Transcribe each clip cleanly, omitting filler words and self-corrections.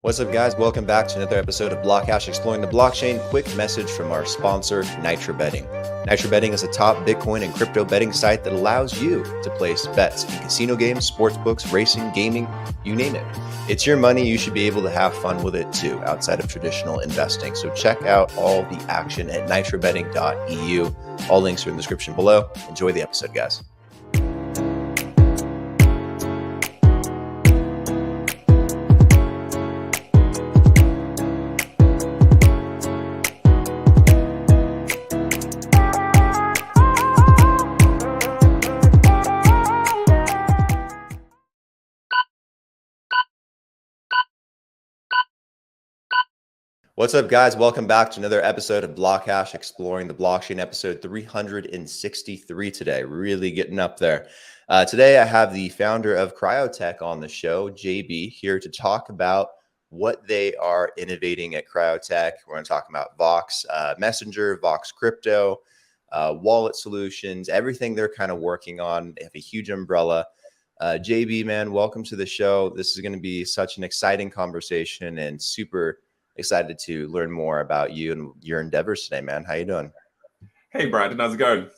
What's up, guys? Welcome back to another episode of BlockHash Exploring the Blockchain. Quick message from our sponsor, NITROBETTING. NITROBETTING is a top Bitcoin and crypto betting site that allows you to place bets in casino games, sports books, racing, gaming, you name it. It's your money. You should be able to have fun with it too, outside of traditional investing. So check out all the action at nitrobetting.eu. All links are in the description below. Enjoy the episode, guys. What's up, guys? Welcome back to another episode of BlockHash Exploring the Blockchain, episode 363 today. Really getting up there. Today, I have the founder of Kryotech on the show, JB, here to talk about what they are innovating at Kryotech. We're going to talk about Vox Messenger, Vox Crypto, wallet solutions, everything they're kind of working on. They have a huge umbrella. JB, man, welcome to the show. This is going to be such an exciting conversation and super excited to learn more about you and your endeavors today, man. How you doing? Hey, Brandon, how's it going?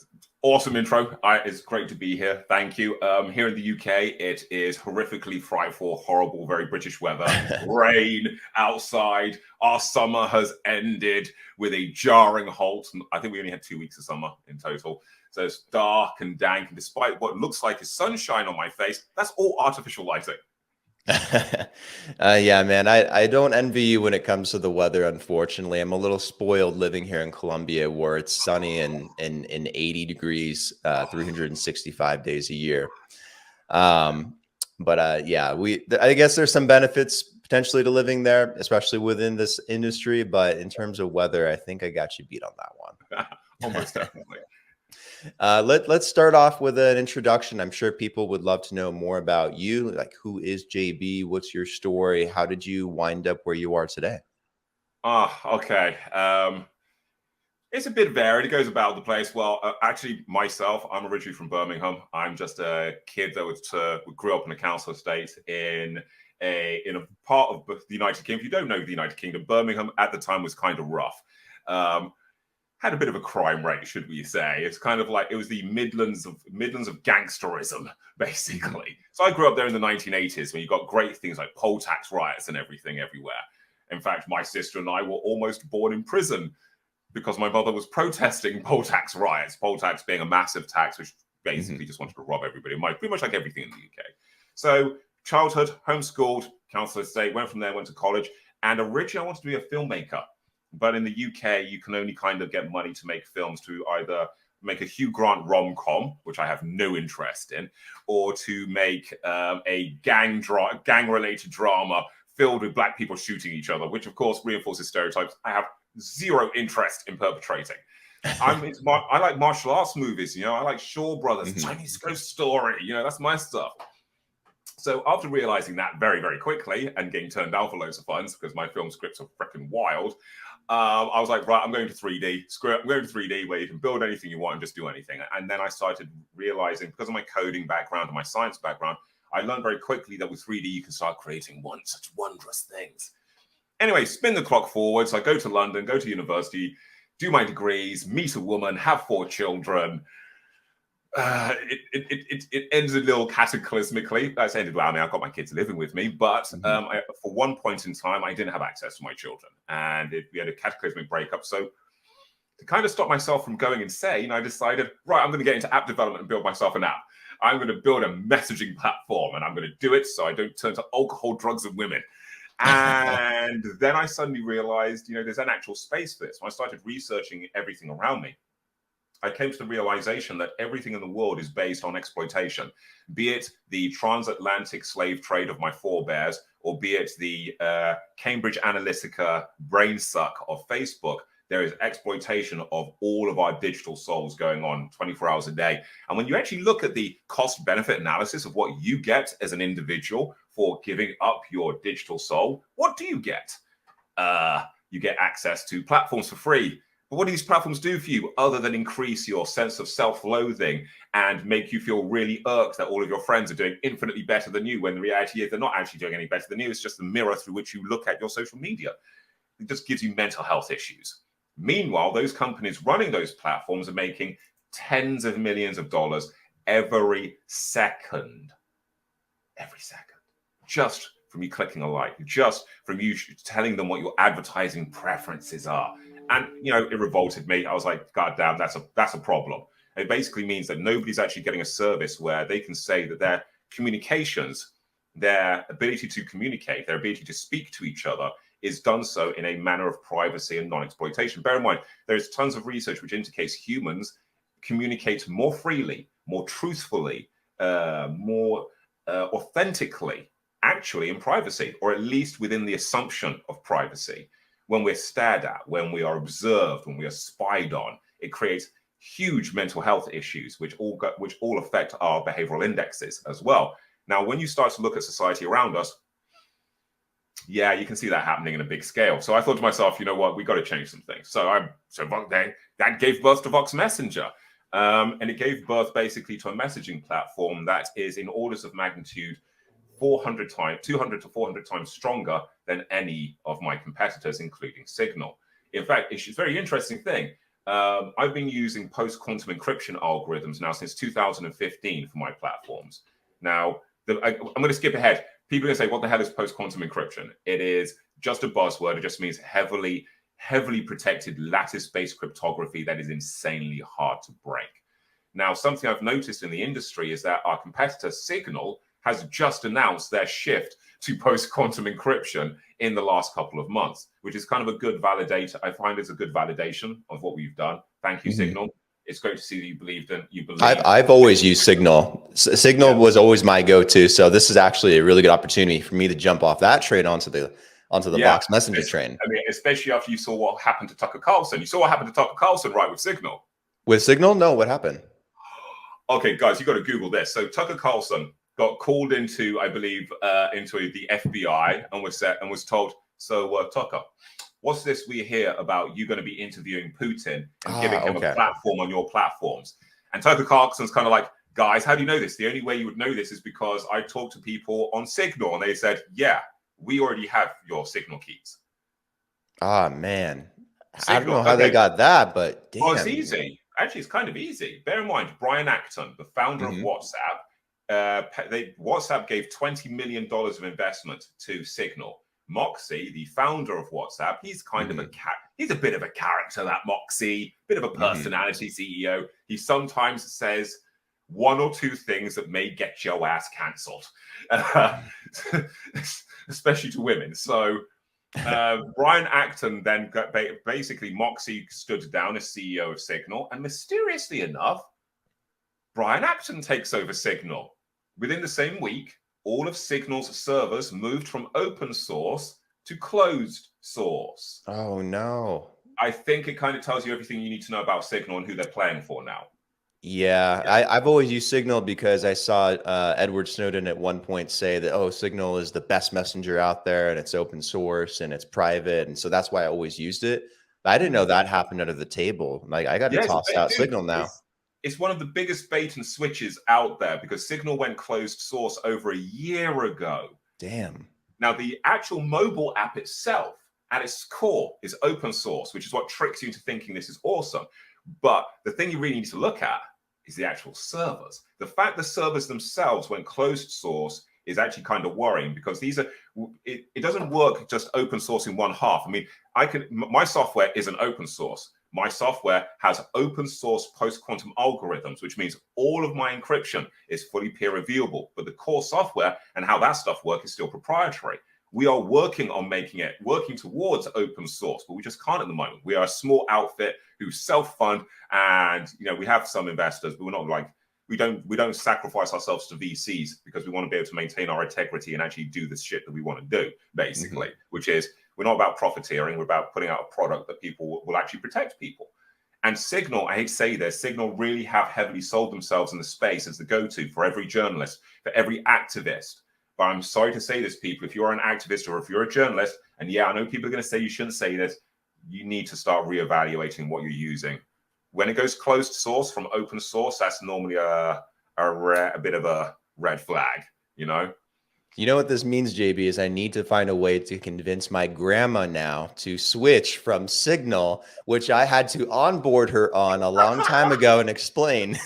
Awesome intro. It's great to be here. Thank you. Here in the UK, it is horrifically frightful, horrible, very British weather. Rain outside. Our summer has ended with a jarring halt. I think we only had 2 weeks of summer in total. So it's dark and dank. And despite what looks like is sunshine on my face, that's all artificial lighting. Yeah, man, I don't envy you when it comes to the weather. Unfortunately, I'm a little spoiled living here in Colombia, where it's sunny and 80 degrees, 365 days a year. Yeah, I guess there's some benefits potentially to living there, especially within this industry. But in terms of weather, I think I got you beat on that one. Almost definitely. Let's start off with an introduction. I'm sure people would love to know more about you. Like, who is JB? What's your story? How did you wind up where you are today? Okay. It's a bit varied. It goes about the place. Well, actually, myself, I'm originally from Birmingham. I'm just a kid that grew up in a council estate in a part of the United Kingdom. If you don't know the United Kingdom, Birmingham at the time was kind of rough. Had a bit of a crime rate, should we say. It's kind of like it was the Midlands of gangsterism, basically. So I grew up there in the 1980s when you got great things like poll tax riots and everything everywhere. In fact, my sister and I were almost born in prison because my mother was protesting poll tax riots, poll tax being a massive tax which basically just wanted to rob everybody, pretty much like everything in the UK. So childhood, homeschooled, council estate, went from there, went to college, and originally I wanted to be a filmmaker. But in the UK, you can only kind of get money to make films, to either make a Hugh Grant rom-com, which I have no interest in, or to make a gang-related drama filled with black people shooting each other, which of course reinforces stereotypes I have zero interest in perpetrating. I like martial arts movies, I like Shaw Brothers, Chinese Ghost Story, that's my stuff. So after realizing that very, very quickly and getting turned down for loads of funds because my film scripts are freaking wild, I was like, right, I'm going to 3D. Screw it, I'm going to 3D where you can build anything you want and just do anything. And then I started realizing, because of my coding background and my science background, I learned very quickly that with 3D, you can start creating such wondrous things. Anyway, spin the clock forward. So I go to London, go to university, do my degrees, meet a woman, have 4 children. It ends a little cataclysmically. That's ended well. I mean, I've got my kids living with me, but for one point in time, I didn't have access to my children, and we had a cataclysmic breakup. So to kind of stop myself from going insane, I decided, right, I'm going to get into app development and build myself an app. I'm going to build a messaging platform, and I'm going to do it so I don't turn to alcohol, drugs, and women. And then I suddenly realized, there's an actual space for this. When I started researching everything around me, I came to the realization that everything in the world is based on exploitation, be it the transatlantic slave trade of my forebears, or be it the Cambridge Analytica brain suck of Facebook. There is exploitation of all of our digital souls going on 24 hours a day. And when you actually look at the cost-benefit analysis of what you get as an individual for giving up your digital soul, what do you get? You get access to platforms for free, But what do these platforms do for you other than increase your sense of self-loathing and make you feel really irked that all of your friends are doing infinitely better than you, when the reality is they're not actually doing any better than you? It's just the mirror through which you look at your social media. It just gives you mental health issues. Meanwhile, those companies running those platforms are making tens of millions of dollars every second. Every second. Just from you clicking a like, just from you telling them what your advertising preferences are. And, you know, it revolted me. I was like, God damn, that's a problem. It basically means that nobody's actually getting a service where they can say that their communications, their ability to communicate, their ability to speak to each other is done so in a manner of privacy and non-exploitation. Bear in mind, there's tons of research which indicates humans communicate more freely, more truthfully, more authentically, actually in privacy, or at least within the assumption of privacy. When we're stared at, when we are observed, when we are spied on, it creates huge mental health issues, which all affect our behavioral indexes as well. Now, when you start to look at society around us, yeah, you can see that happening in a big scale. So I thought to myself, you know what, we got to change some things. So that gave birth to Vox Messenger. And it gave birth basically to a messaging platform that is in orders of magnitude 200 to 400 times stronger than any of my competitors, including Signal. In fact, it's a very interesting thing. I've been using post-quantum encryption algorithms now since 2015 for my platforms. Now, I'm going to skip ahead. People are going to say, what the hell is post-quantum encryption? It is just a buzzword. It just means heavily protected lattice-based cryptography that is insanely hard to break. Now, something I've noticed in the industry is that our competitor Signal has just announced their shift to post-quantum encryption in the last couple of months, which is kind of a good validator. I find it's a good validation of what we've done. Thank you, Signal. It's great to see that you believe. I've always used Signal. Signal was always my go-to. So this is actually a really good opportunity for me to jump off that train onto the Vox Messenger train. I mean, especially after you saw what happened to Tucker Carlson. You saw what happened to Tucker Carlson, right, with Signal? With Signal? No, what happened? Okay, guys, you got to Google this. So Tucker Carlson got called into, I believe, into the FBI and was told, so Tucker, what's this we hear about you going to be interviewing Putin and giving him a platform on your platforms? And Tucker Carlson's kind of like, guys, how do you know this? The only way you would know this is because I talked to people on Signal and they said, yeah, we already have your Signal keys. Ah, man. Signal, I don't know how they got that, but damn. Well, it's easy. Actually, it's kind of easy. Bear in mind, Brian Acton, the founder of WhatsApp, WhatsApp gave $20 million of investment to Signal. Moxie, the founder of WhatsApp, he's kind of he's a bit of a character, that Moxie, bit of a personality CEO. He sometimes says one or two things that may get your ass cancelled, especially to women. So Brian Acton then basically Moxie stood down as CEO of Signal, and mysteriously enough, Brian Acton takes over Signal. Within the same week, all of Signal's servers moved from open source to closed source. Oh, no. I think it kind of tells you everything you need to know about Signal and who they're playing for now. Yeah, I've always used Signal because I saw Edward Snowden at one point say that, oh, Signal is the best messenger out there and it's open source and it's private. And so that's why I always used it. But I didn't know that happened under the table. Like, I got to toss out Signal now. It's one of the biggest bait and switches out there because Signal went closed source over a year ago. Damn. Now, the actual mobile app itself at its core is open source, which is what tricks you into thinking this is awesome. But the thing you really need to look at is the actual servers. The fact the servers themselves went closed source is actually kind of worrying because these are, it doesn't work just open source in one half. I mean, my software isn't open source. My software has open source post-quantum algorithms, which means all of my encryption is fully peer reviewable, but the core software and how that stuff works is still proprietary. We are working on working towards open source, but we just can't at the moment. We are a small outfit who self-fund, and we have some investors, but we're not like, we don't sacrifice ourselves to VCs because we want to be able to maintain our integrity and actually do the shit that we want to do, basically, which is, we're not about profiteering. We're about putting out a product that people will actually protect people. And Signal, I hate to say this, Signal really have heavily sold themselves in the space as the go-to for every journalist, for every activist. But I'm sorry to say this, people, if you're an activist or if you're a journalist, and yeah, I know people are going to say you shouldn't say this, you need to start reevaluating what you're using. When it goes closed source from open source, that's normally a bit of a red flag, you know? You know what this means, JB, is I need to find a way to convince my grandma now to switch from Signal, which I had to onboard her on a long time ago and explain,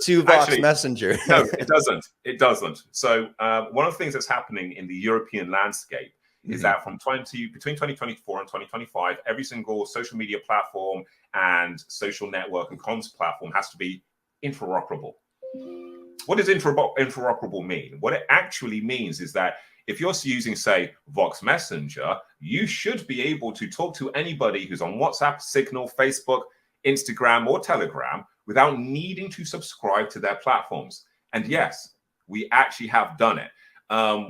to Vox Actually, Messenger. No, it doesn't. It doesn't. So one of the things that's happening in the European landscape is that between 2024 and 2025, every single social media platform and social network and comms platform has to be interoperable. What does interoperable mean? What it actually means is that if you're using, say, Vox Messenger, you should be able to talk to anybody who's on WhatsApp, Signal, Facebook, Instagram, or Telegram without needing to subscribe to their platforms. And yes, we actually have done it.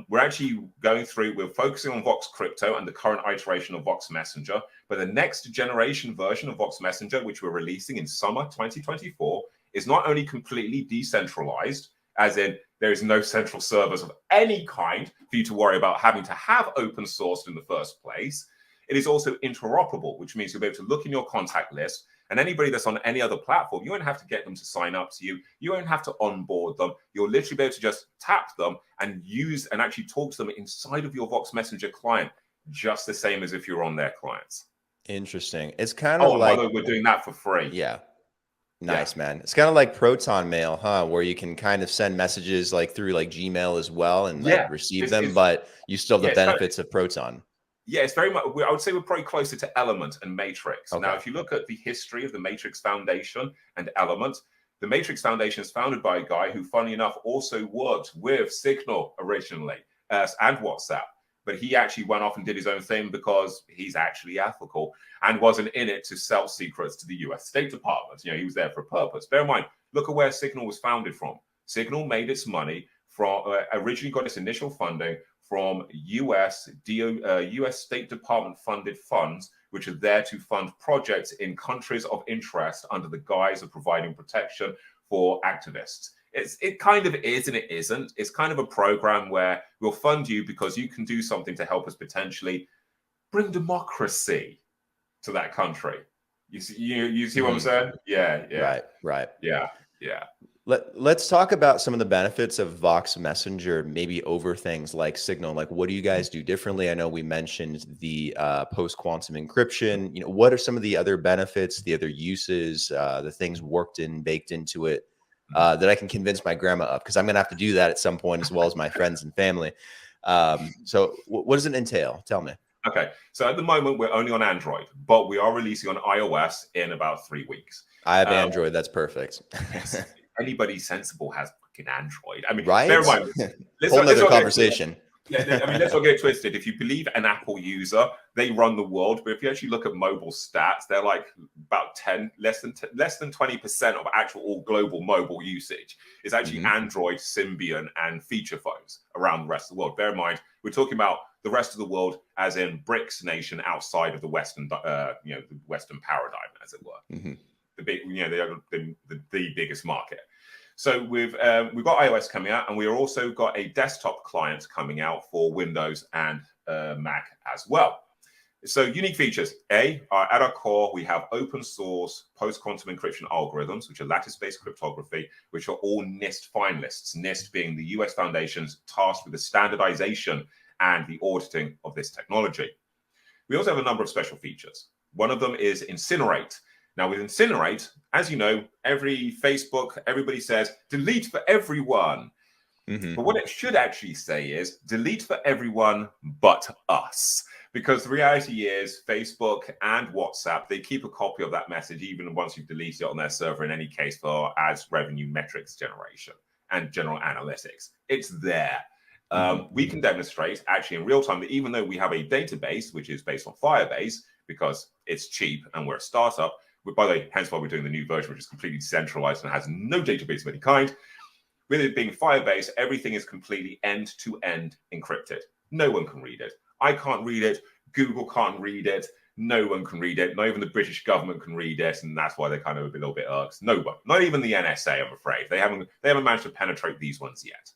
We're actually we're focusing on Vox Crypto and the current iteration of Vox Messenger, but the next generation version of Vox Messenger, which we're releasing in summer 2024, is not only completely decentralized, as in there is no central servers of any kind for you to worry about having to have open sourced in the first place. It is also interoperable, which means you'll be able to look in your contact list, and anybody that's on any other platform, you won't have to get them to sign up to you. You won't have to onboard them. You'll literally be able to just tap them and use and actually talk to them inside of your Vox Messenger client, just the same as if you're on their clients. Interesting. It's kind of like, by the way, we're doing that for free. Yeah. Nice, man. It's kind of like Proton Mail, huh? Where you can kind of send messages like through like Gmail as well and like receive them, but you still have the benefits of Proton. Yeah, it's very much, I would say we're probably closer to Element and Matrix. Okay. Now, if you look at the history of the Matrix Foundation and Element, the Matrix Foundation is founded by a guy who, funny enough, also worked with Signal originally and WhatsApp. But he actually went off and did his own thing because he's actually ethical and wasn't in it to sell secrets to the US State Department. You know, he was there for a purpose. Bear in mind, look at where Signal was founded from. Signal made its money from, originally got its initial funding from US State Department funded funds, which are there to fund projects in countries of interest under the guise of providing protection for activists. It kind of is and it isn't. It's kind of a program where we'll fund you because you can do something to help us potentially bring democracy to that country. You see what I'm saying? Yeah. Right. Yeah. Let's talk about some of the benefits of Vox Messenger, maybe over things like Signal. Like, what do you guys do differently? I know we mentioned the post-quantum encryption. You know, what are some of the other benefits, the other uses, the things baked into it that I can convince my grandma of? Because I'm going to have to do that at some point, as well as my friends and family. So what does it entail? Tell me. Okay. So at the moment, we're only on Android, but we are releasing on iOS in about 3 weeks. I have Android. That's perfect. Yes. Anybody sensible has fucking Android. I mean, right? Bear in mind, whole other conversation. Let's not get twisted. If you believe an Apple user, they run the world. But if you actually look at mobile stats, they're like about less than 20% of actual all global mobile usage is actually Android, Symbian, and feature phones around the rest of the world. Bear in mind, we're talking about the rest of the world as in BRICS nation outside of the Western, the Western paradigm, as it were. The big, the biggest market. So we've got iOS coming out, and we also got a desktop client coming out for Windows and Mac as well. So unique features. At our core, we have open source post-quantum encryption algorithms, which are lattice-based cryptography, which are all NIST finalists. NIST being the US Foundation's tasked with the standardization and the auditing of this technology. We also have a number of special features. One of them is Incinerate. Now, with Incinerate, as you know, everybody says, delete for everyone. But what it should actually say is, delete for everyone but us. Because the reality is, Facebook and WhatsApp, they keep a copy of that message, even once you've deleted it on their server, in any case, for ads revenue metrics generation and general analytics. It's there. We can demonstrate, actually, in real time, that even though we have a database, which is based on Firebase, because it's cheap and we're a startup, by the way, hence why we're doing the new version, which is completely decentralized and has no database of any kind. With it being Firebase, everything is completely end-to-end encrypted. No one can read it. I can't read it. Google can't read it. No one can read it. Not even the British government can read it, and that's why they're kind of a little bit irks. No one, not even the NSA, I'm afraid. They haven't managed to penetrate these ones yet.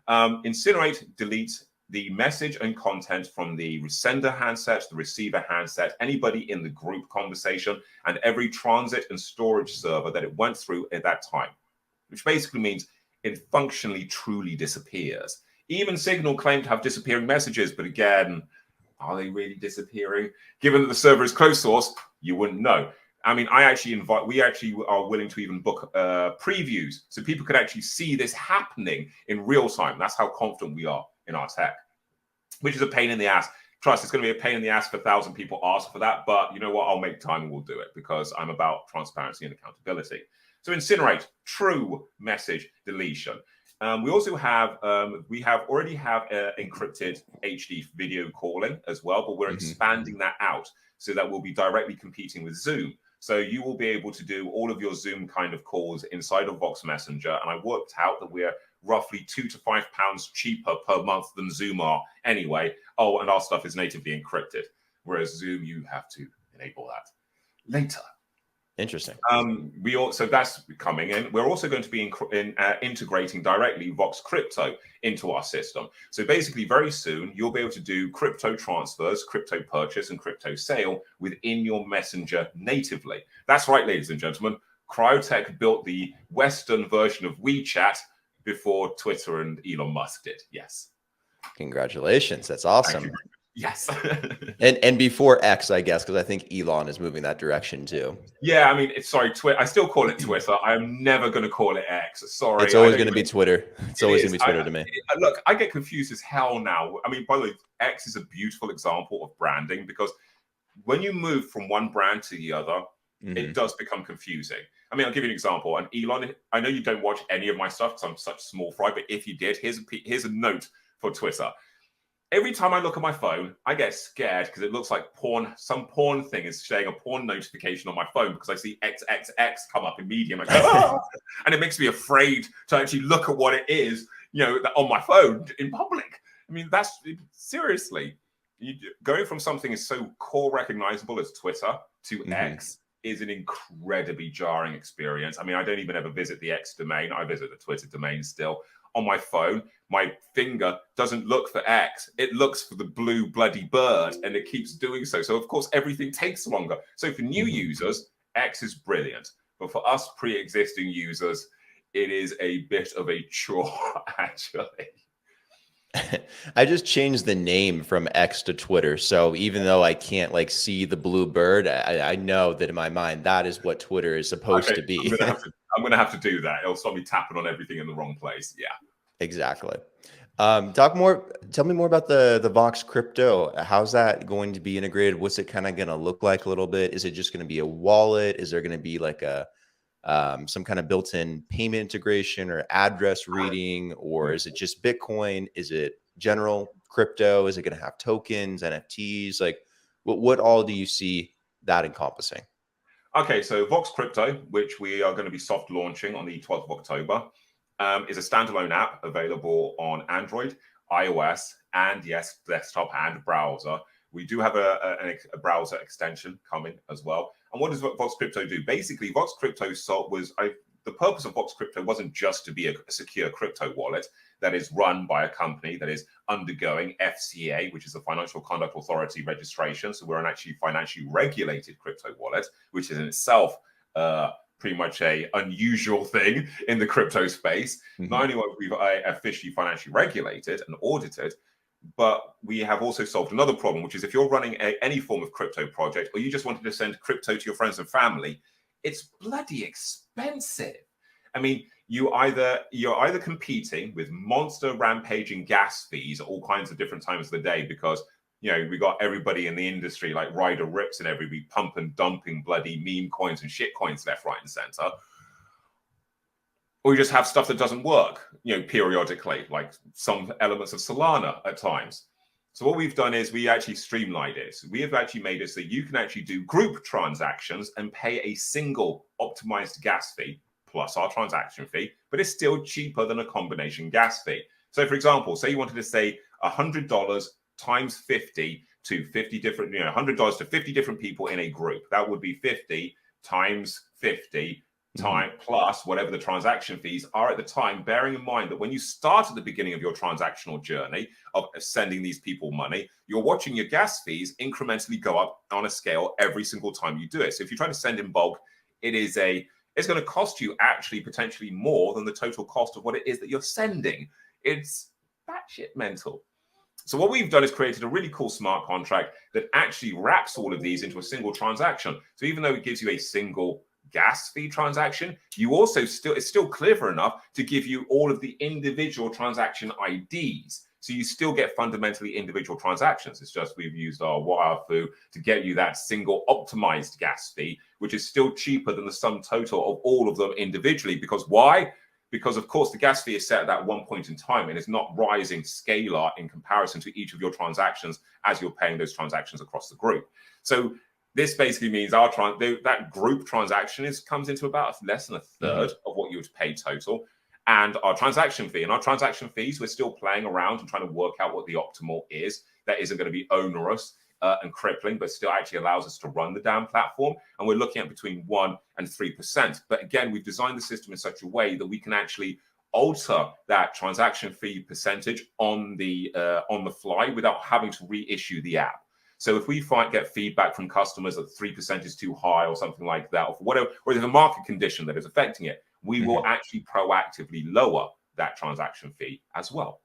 Incinerate deletes the message and content from the sender handset, the receiver handset, anybody in the group conversation, and every transit and storage server that it went through at that time, which basically means it functionally truly disappears. Even Signal claimed to have disappearing messages, but again, are they really disappearing? Given that the server is closed source, you wouldn't know. I mean, we actually are willing to even book previews so people could actually see this happening in real time. That's how confident we are in our tech, which is a pain in the ass. Trust, it's going to be a pain in the ass if 1,000 people ask for that. But you know what? I'll make time and we'll do it because I'm about transparency and accountability. So Incinerate, true message deletion. We also have, already have encrypted HD video calling as well, but we're expanding that out so that we'll be directly competing with Zoom. So you will be able to do all of your Zoom kind of calls inside of Vox Messenger. And I worked out that we're roughly £2 to £5 cheaper per month than Zoom are anyway. Oh, and our stuff is natively encrypted, whereas Zoom, you have to enable that later. Interesting. So that's coming in. We're also going to be integrating directly Vox Crypto into our system. So basically, very soon you'll be able to do crypto transfers, crypto purchase, and crypto sale within your messenger natively. That's right, ladies and gentlemen. Kryotech built the Western version of WeChat before Twitter and Elon Musk did. Yes. Congratulations. That's awesome. Yes. and before X, I guess, because I think Elon is moving that direction too. Yeah, I mean, Twitter. I still call it Twitter. I'm never going to call it X. Sorry. It's always going to be Twitter. It's always going to be Twitter to me. Look, I get confused as hell now. I mean, by the way, X is a beautiful example of branding because when you move from one brand to the other, it does become confusing. I mean, I'll give you an example. And Elon, I know you don't watch any of my stuff because I'm such small fry, but if you did, here's a note for Twitter. Every time I look at my phone, I get scared because it looks like porn. Some porn thing is showing a porn notification on my phone because I see XXX come up in media. Like, and it makes me afraid to actually look at what it is, on my phone in public. I mean, that's seriously going from something as so core recognizable as Twitter to X is an incredibly jarring experience. I mean, I don't even ever visit the X domain. I visit the Twitter domain still. On my phone, my finger doesn't look for X. It looks for the blue bloody bird, and it keeps doing so. So, of course, everything takes longer. So for new users, X is brilliant. But for us pre-existing users, it is a bit of a chore, actually. I just changed the name from X to Twitter. So even though I can't see the blue bird, I know that in my mind, that is what Twitter is supposed to be. I'm going to have to do that. It'll stop me tapping on everything in the wrong place. Yeah, exactly. Tell me more about the Vox Crypto. How's that going to be integrated? What's it kind of going to look like a little bit? Is it just going to be a wallet? Is there going to be some kind of built-in payment integration or address reading, or is it just Bitcoin? Is it general crypto? Is it going to have tokens, NFTs? What all do you see that encompassing? Okay, so Vox Crypto, which we are going to be soft launching on the 12th of October, is a standalone app available on Android, iOS, and yes, desktop and browser. We do have a browser extension coming as well. And what does Vox Crypto do? Basically, Vox Crypto the purpose of Vox Crypto wasn't just to be a secure crypto wallet that is run by a company that is undergoing FCA, which is the Financial Conduct Authority registration. So we're an actually financially regulated crypto wallet, which is in itself pretty much a unusual thing in the crypto space. Not only are we officially financially regulated and audited, but we have also solved another problem, which is if you're running any form of crypto project, or you just wanted to send crypto to your friends and family, it's bloody expensive. I mean, you're either competing with monster rampaging gas fees at all kinds of different times of the day because we got everybody in the industry like Ryder Rips and everybody pump and dumping bloody meme coins and shit coins left, right, and center. Or you just have stuff that doesn't work, periodically, like some elements of Solana at times. So what we've done is we actually streamlined it. So we have actually made it so you can actually do group transactions and pay a single optimized gas fee plus our transaction fee, but it's still cheaper than a combination gas fee. So for example, say you wanted to say $100 times 50 to 50 different, $100 to 50 different people in a group. That would be 50 times 50 time plus whatever the transaction fees are at the time, bearing in mind that when you start at the beginning of your transactional journey of sending these people money, you're watching your gas fees incrementally go up on a scale every single time you do it. So if you try to send in bulk, it's going to cost you actually potentially more than the total cost of what it is that you're sending. It's batshit mental. So what we've done is created a really cool smart contract that actually wraps all of these into a single transaction. So even though it gives you a single gas fee transaction, you also it's still clever enough to give you all of the individual transaction IDs. So you still get fundamentally individual transactions. It's just we've used our wire-foo to get you that single optimized gas fee, which is still cheaper than the sum total of all of them individually. Because why? Because, of course, the gas fee is set at that one point in time and is not rising scalar in comparison to each of your transactions as you're paying those transactions across the group. So this basically means that group transaction comes into about less than a third of what you would pay total. And our transaction fees, we're still playing around and trying to work out what the optimal is. That isn't going to be onerous and crippling, but still actually allows us to run the damn platform. And we're looking at between 1% and 3%. But again, we've designed the system in such a way that we can actually alter that transaction fee percentage on the fly without having to reissue the app. So if we get feedback from customers that 3% is too high or something like that, or whatever, or there's a market condition that is affecting it, we will actually proactively lower that transaction fee as well.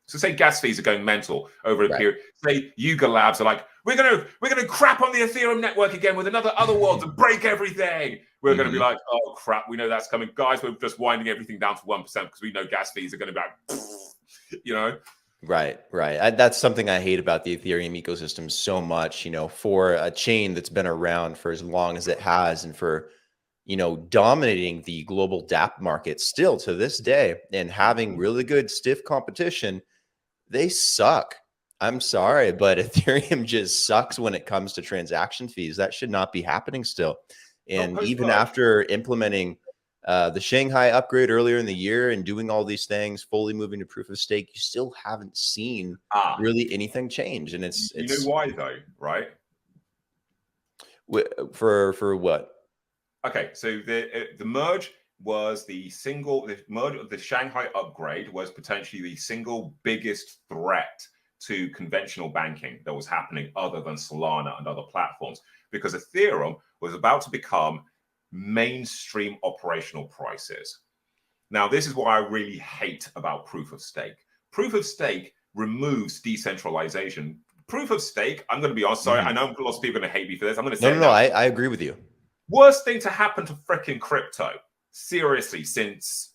So say gas fees are going mental over a period. Say Yuga Labs are like, we're gonna crap on the Ethereum network again with another world to break everything. We're gonna be like, oh crap, we know that's coming, guys. We're just winding everything down to 1% because we know gas fees are going to be like, you know. Right. That's something I hate about the Ethereum ecosystem so much, for a chain that's been around for as long as it has and for, dominating the global DApp market still to this day and having really good stiff competition. They suck. I'm sorry, but Ethereum just sucks when it comes to transaction fees. That should not be happening still. And even after implementing the Shanghai upgrade earlier in the year and doing all these things, fully moving to proof of stake, you still haven't seen really anything change. And it's you know why though, right? For what? Okay, so the merge was the merge of the Shanghai upgrade was potentially the single biggest threat to conventional banking that was happening other than Solana and other platforms, because Ethereum was about to become mainstream operational prices. Now, this is what I really hate about proof of stake. Proof of stake removes decentralization. Proof of stake, I'm going to be honest, sorry, I know lots of people are going to hate me for this. I'm going to say No, I agree with you. Worst thing to happen to freaking crypto, seriously, since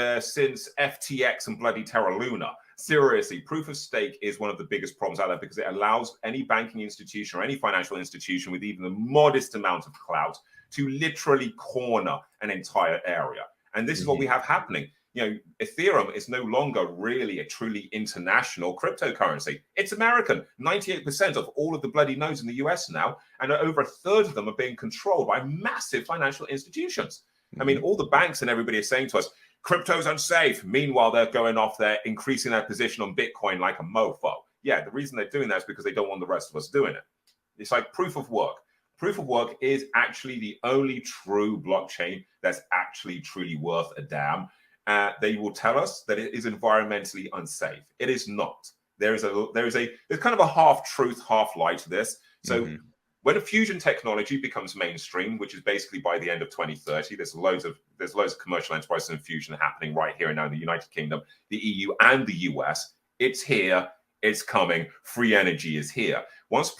FTX and bloody Terra Luna. Seriously, proof of stake is one of the biggest problems out there because it allows any banking institution or any financial institution with even the modest amount of clout to literally corner an entire area. And this is what we have happening. Ethereum is no longer really a truly international cryptocurrency. It's American. 98% of all of the bloody nodes in the US now, and over a third of them are being controlled by massive financial institutions. I mean, all the banks and everybody is saying to us, crypto's unsafe. Meanwhile, they're going off there, increasing their position on Bitcoin like a mofo. Yeah, the reason they're doing that is because they don't want the rest of us doing it. It's like proof of work. Proof of work is actually the only true blockchain that's actually truly worth a damn. They will tell us that it is environmentally unsafe. It is not. There's kind of a half truth, half lie to this. So when a fusion technology becomes mainstream, which is basically by the end of 2030, there's loads of commercial enterprises in fusion happening right here and now in the United Kingdom, the EU and the US. It's here. It's coming. Free energy is here. Once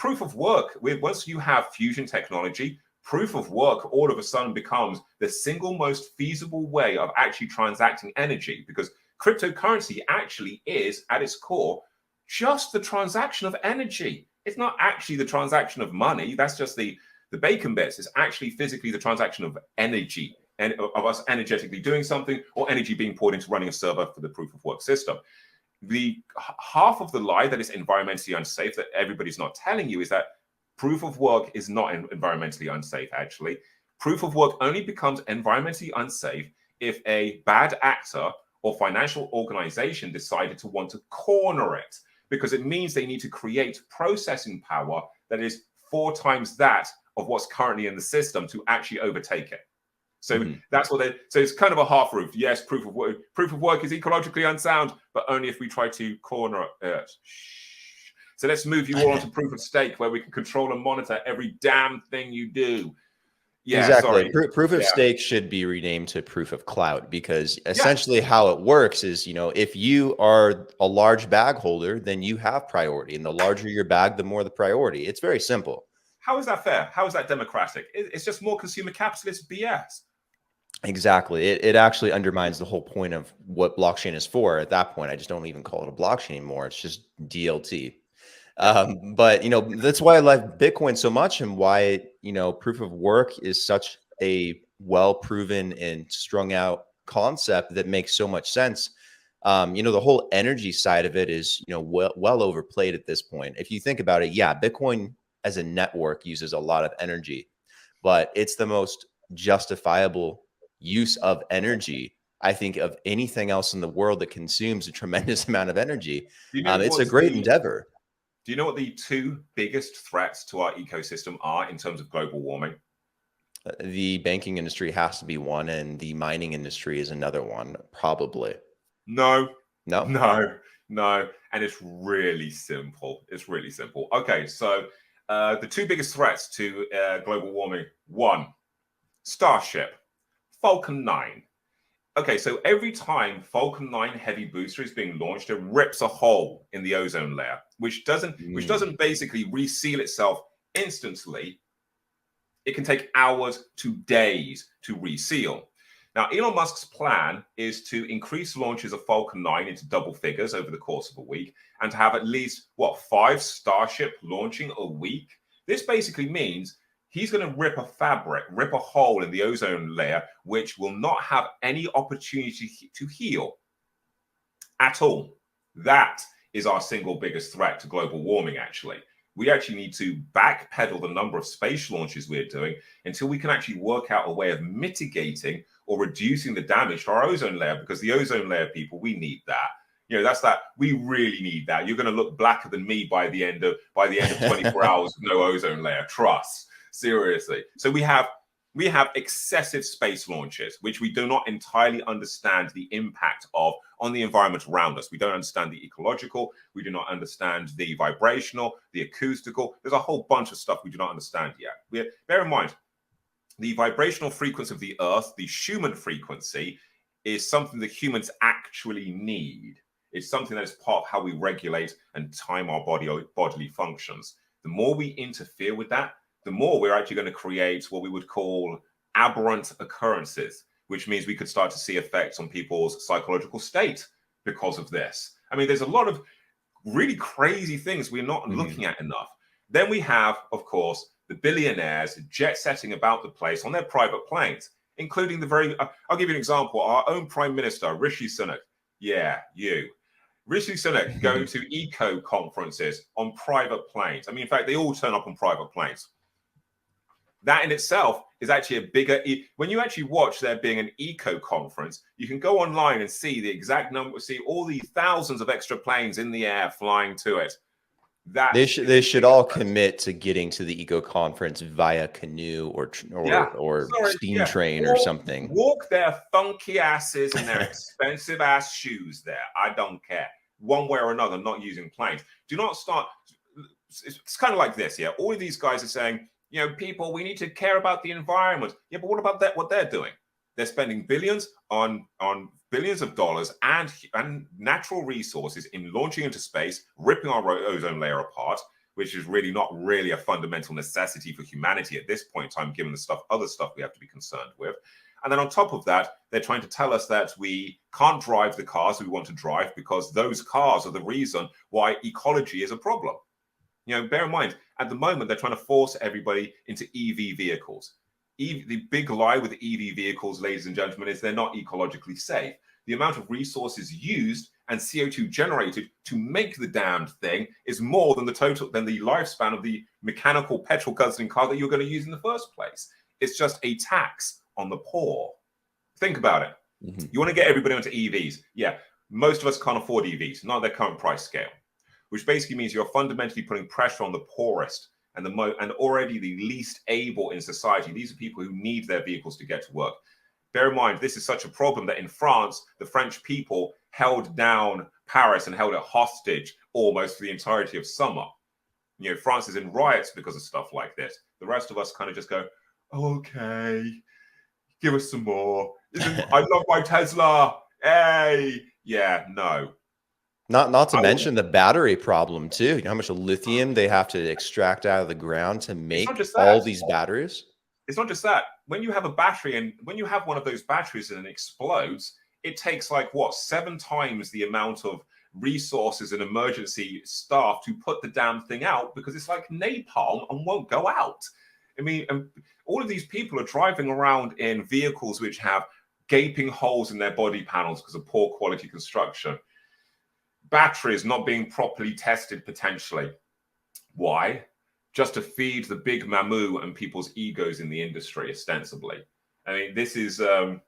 you have fusion technology, proof of work all of a sudden becomes the single most feasible way of actually transacting energy, because cryptocurrency actually is at its core just the transaction of energy. It's not actually the transaction of money. That's just the bacon bits. It's actually physically the transaction of energy and of us energetically doing something or energy being poured into running a server for the proof of work system. The half of the lie that is environmentally unsafe that everybody's not telling you is that proof of work is not environmentally unsafe, actually. Proof of work only becomes environmentally unsafe if a bad actor or financial organization decided to want to corner it, because it means they need to create processing power that is 4 times that of what's currently in the system to actually overtake it. So that's what so it's kind of a half roof. Yes, proof of work is ecologically unsound, but only if we try to corner it. So let's move you all onto proof of stake, where we can control and monitor every damn thing you do. Yeah, exactly. sorry. Proof of stake should be renamed to proof of cloud, because essentially how it works is, if you are a large bag holder, then you have priority, and the larger your bag, the more the priority. It's very simple. How is that fair? How is that democratic? It's just more consumer capitalist BS. Exactly. It actually undermines the whole point of what blockchain is for. At that point, I just don't even call it a blockchain anymore. It's just DLT. But that's why I like Bitcoin so much, and why proof of work is such a well-proven and strung out concept that makes so much sense. The whole energy side of it is well overplayed at this point. If you think about it, yeah, Bitcoin as a network uses a lot of energy, but it's the most justifiable use of energy, I think, of anything else in the world that consumes a tremendous amount of energy. It's a great endeavor. Do you know what the two biggest threats to our ecosystem are in terms of global warming? The banking industry has to be one, and the mining industry is another one, probably. No. And it's really simple. Okay, so the two biggest threats to global warming: one, Starship, Falcon 9. Okay, so every time Falcon 9 heavy booster is being launched, it rips a hole in the ozone layer, which doesn't basically reseal itself instantly. It can take hours to days to reseal. Now, Elon Musk's plan is to increase launches of Falcon 9 into double figures over the course of a week, and to have at least 5 Starship launching a week. This basically means he's going to rip a hole in the ozone layer, which will not have any opportunity to heal at all. That is our single biggest threat to global warming, actually. We actually need to backpedal the number of space launches we're doing until we can actually work out a way of mitigating or reducing the damage to our ozone layer, because the ozone layer, people, we need that. We really need that. You're going to look blacker than me by the end of 24 hours with no ozone layer. Trust. Seriously. So we have excessive space launches, which we do not entirely understand the impact of on the environment around us. We don't understand the ecological. We do not understand the vibrational, the acoustical. There's a whole bunch of stuff we do not understand yet. Bear in mind, the vibrational frequency of the Earth, the Schumann frequency, is something that humans actually need. It's something that is part of how we regulate and time our bodily functions. The more we interfere with that, the more we're actually going to create what we would call aberrant occurrences, which means we could start to see effects on people's psychological state because of this. I mean, there's a lot of really crazy things we're not looking at enough. Then we have, of course, the billionaires jet-setting about the place on their private planes, including I'll give you an example, our own Prime Minister, Rishi Sunak. Yeah, you. Rishi Sunak going to eco conferences on private planes. I mean, in fact, they all turn up on private planes. That in itself is actually a bigger, when you actually watch there being an eco conference, you can go online and see the exact number, see all the thousands of extra planes in the air flying to it. They should all commit to getting to the eco conference via canoe or steam train or something. Walk their funky asses in their expensive ass shoes there. I don't care. One way or another, not using planes. Do not start. It's kind of like this, yeah. All of these guys are saying, people, we need to care about the environment. Yeah, but what about that? What they're doing? They're spending billions on billions of dollars and natural resources in launching into space, ripping our ozone layer apart, which is really not really a fundamental necessity for humanity at this point in time, given the other stuff we have to be concerned with. And then on top of that, they're trying to tell us that we can't drive the cars we want to drive because those cars are the reason why ecology is a problem. Bear in mind, at the moment, they're trying to force everybody into EV vehicles. The big lie with EV vehicles, ladies and gentlemen, is they're not ecologically safe. The amount of resources used and CO2 generated to make the damned thing is more than the lifespan of the mechanical petrol guzzling car that you're going to use in the first place. It's just a tax on the poor. Think about it. Mm-hmm. You want to get everybody onto EVs. Yeah, most of us can't afford EVs, not at their current price scale, which basically means you're fundamentally putting pressure on the poorest and already the least able in society. These are people who need their vehicles to get to work. Bear in mind, this is such a problem that in France, the French people held down Paris and held it hostage almost for the entirety of summer. You know, France is in riots because of stuff like this. The rest of us kind of just go, okay, give us some more. I love my Tesla. Hey, yeah, no. Not to mention the battery problem too. You know how much lithium they have to extract out of the ground to make all these batteries? It's not just that. When you have a battery, and when you have one of those batteries and it explodes, it takes like, what, 7 times the amount of resources and emergency staff to put the damn thing out, because it's like napalm and won't go out. I mean, all of these people are driving around in vehicles which have gaping holes in their body panels because of poor quality construction. Batteries not being properly tested potentially. Why? Just to feed the big mamu and people's egos in the industry, ostensibly. I mean, this is, I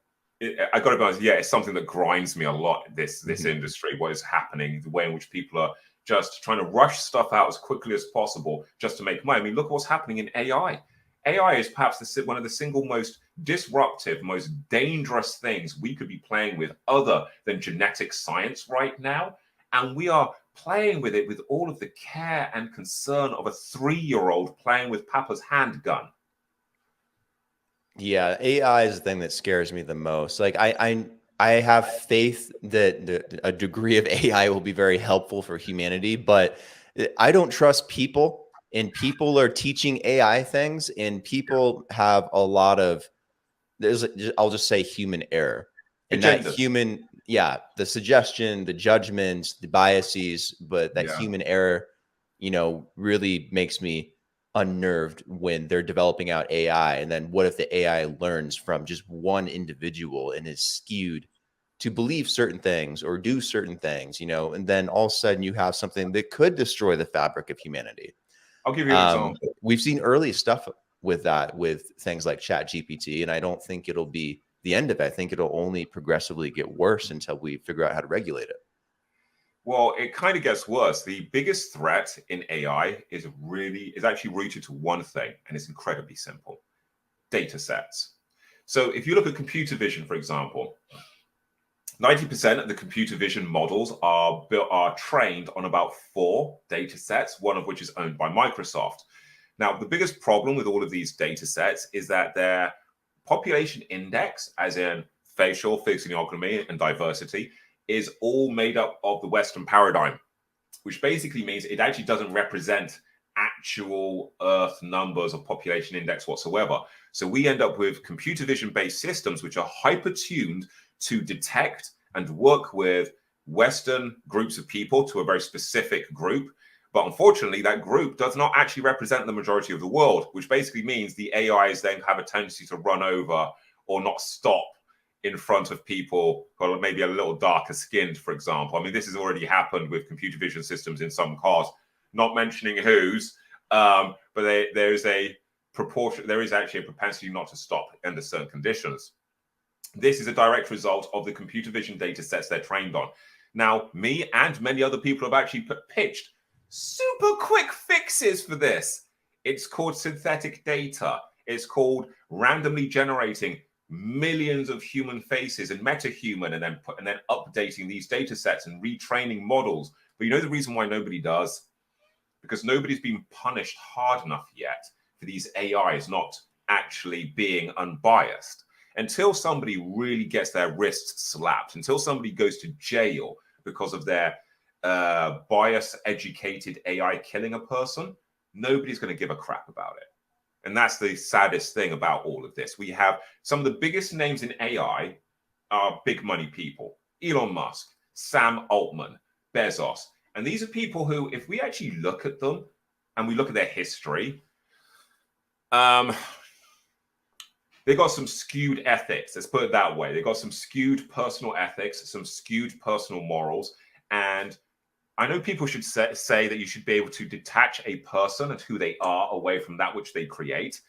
got to be honest, yeah, it's something that grinds me a lot, this industry, what is happening, the way in which people are just trying to rush stuff out as quickly as possible just to make money. I mean, look at what's happening in AI. AI is perhaps one of the single most disruptive, most dangerous things we could be playing with other than genetic science right now. And we are playing with it with all of the care and concern of a 3-year-old playing with Papa's handgun. Yeah, AI is the thing that scares me the most. Like I have faith that a degree of AI will be very helpful for humanity, but I don't trust people, and people are teaching AI things, and people have a lot of, I'll just say human error. And that human, the suggestion, the judgments, the biases, but that human error, you know, really makes me unnerved when they're developing out AI. And then what if the AI learns from just one individual and is skewed to believe certain things or do certain things, you know, and then all of a sudden you have something that could destroy the fabric of humanity. I'll give you an example. We've seen early stuff with that, with things like ChatGPT, and I don't think it'll be the end of it. I think it'll only progressively get worse until we figure out how to regulate it. Well, it kind of gets worse. The biggest threat in AI is actually rooted to one thing, and it's incredibly simple: data sets. So if you look at computer vision, for example, 90% of the computer vision models are trained on about 4 data sets, one of which is owned by Microsoft. Now, the biggest problem with all of these data sets is that their population index, as in facial, physiognomy, and diversity, is all made up of the Western paradigm, which basically means it actually doesn't represent actual Earth numbers or population index whatsoever. So we end up with computer vision-based systems which are hyper-tuned to detect and work with Western groups of people to a very specific group. But unfortunately, that group does not actually represent the majority of the world, which basically means the AIs then have a tendency to run over or not stop in front of people who are maybe a little darker skinned, for example. I mean, this has already happened with computer vision systems in some cars, not mentioning whose, but there is actually a propensity not to stop under certain conditions. This is a direct result of the computer vision data sets they're trained on. Now, me and many other people have actually pitched super quick fixes for this. It's called synthetic data. It's called randomly generating millions of human faces and metahuman, and then updating these data sets and retraining models. But you know the reason why nobody does? Because nobody's been punished hard enough yet for these AIs not actually being unbiased. Until somebody really gets their wrists slapped, until somebody goes to jail because of their bias-educated AI killing a person, nobody's going to give a crap about it. And that's the saddest thing about all of this. We have some of the biggest names in AI are big money people: Elon Musk, Sam Altman, Bezos. And these are people who, if we actually look at them and we look at their history, they got some skewed ethics. Let's put it that way. They got some skewed personal ethics, some skewed personal morals. And I know people should say that you should be able to detach a person and who they are away from that which they create.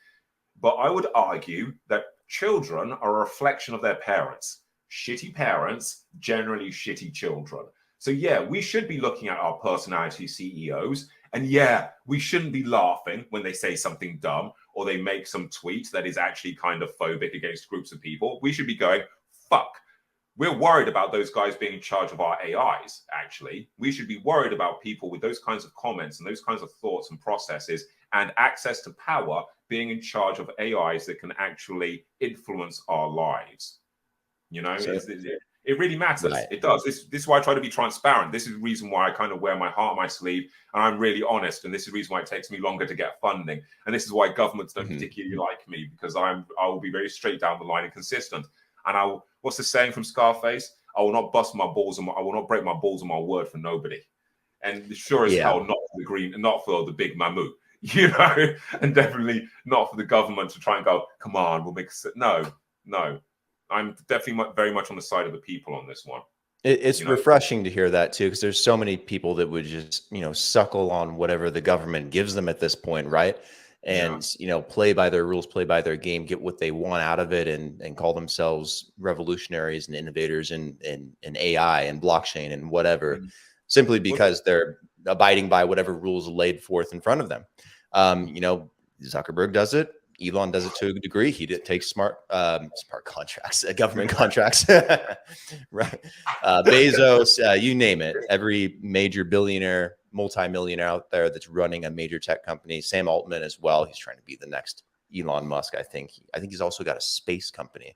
But I would argue that children are a reflection of their parents. Shitty parents, generally shitty children. So yeah, we should be looking at our personality CEOs And yeah, we shouldn't be laughing when they say something dumb or they make some tweet that is actually kind of phobic against groups of people. We should be going, fuck. We're worried about those guys being in charge of our AIs, actually. We should be worried about people with those kinds of comments and those kinds of thoughts and processes and access to power being in charge of AIs that can actually influence our lives. You know, it really matters. Right. It does. This is why I try to be transparent. This is the reason why I kind of wear my heart on my sleeve and I'm really honest. And this is the reason why it takes me longer to get funding. And this is why governments don't particularly like me, because I will be very straight down the line and consistent. And what's the saying from Scarface? I will not bust my balls I will not break my balls on my word for nobody. And sure as hell, not for the green, not for the big mammoth, you know, and definitely not for the government to try and go, come on, we'll make no. I'm definitely very much on the side of the people on this one. It's refreshing to hear that too, because there's so many people that would just, suckle on whatever the government gives them at this point, right? And, play by their rules, play by their game, get what they want out of it, and call themselves revolutionaries and innovators in AI and blockchain and whatever, simply because they're abiding by whatever rules laid forth in front of them. Zuckerberg does it. Elon does it to a degree. He takes smart contracts, government contracts, right? Bezos, you name it. Every major billionaire, multimillionaire out there that's running a major tech company. Sam Altman as well. He's trying to be the next Elon Musk. I think he's also got a space company.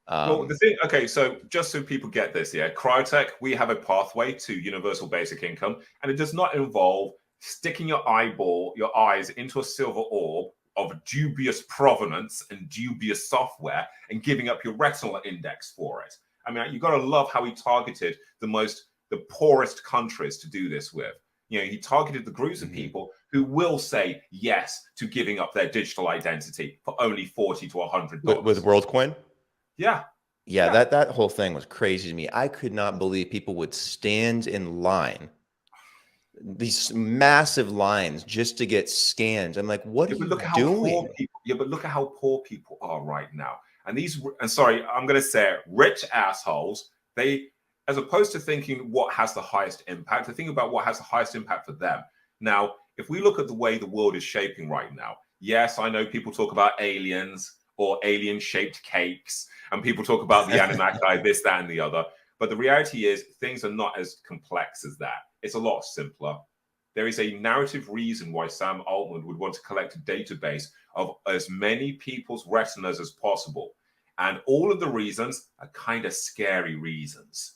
Well, the thing, okay, so just so people get this, Kryotech, we have a pathway to universal basic income, and it does not involve sticking your eyes into a silver orb of dubious provenance and dubious software and giving up your retinal index for it. I mean, you got to love how he targeted the poorest countries to do this with. He targeted the groups of people who will say yes to giving up their digital identity for only $40 to $100 with WorldCoin. Yeah. That whole thing was crazy to me. I could not believe people would stand in line, these massive lines, just to get scanned. I'm like, what are you doing? But look at how poor people are right now. And sorry, I'm going to say it, rich assholes, they, as opposed to thinking what has the highest impact, they think about what has the highest impact for them. Now, if we look at the way the world is shaping right now, yes, I know people talk about aliens or alien-shaped cakes, and people talk about the Anunnaki, this, that, and the other. But the reality is things are not as complex as that. It's a lot simpler. There is a narrative reason why Sam Altman would want to collect a database of as many people's retinas as possible. And all of the reasons are kind of scary reasons.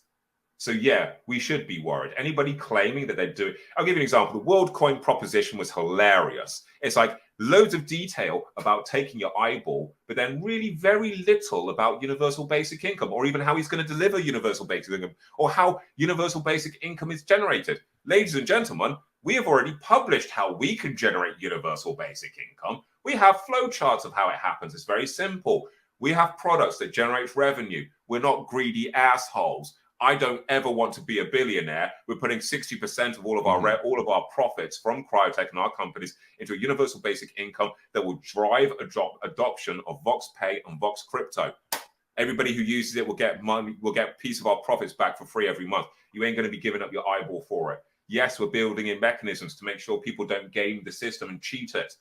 So yeah, we should be worried. Anybody claiming that they're doing, I'll give you an example. The WorldCoin proposition was hilarious. It's like loads of detail about taking your eyeball, but then really very little about universal basic income, or even how he's going to deliver universal basic income, or how universal basic income is generated. Ladies and gentlemen, we have already published how we can generate universal basic income. We have flowcharts of how it happens. It's very simple. We have products that generate revenue. We're not greedy assholes. I don't ever want to be a billionaire. We're putting 60% of all of our profits from Kryotech and our companies into a universal basic income that will drive adoption of Vox Pay and Vox Crypto. Everybody who uses it will get money, will get a piece of our profits back for free every month. You ain't going to be giving up your eyeball for it. Yes, we're building in mechanisms to make sure people don't game the system and cheat it.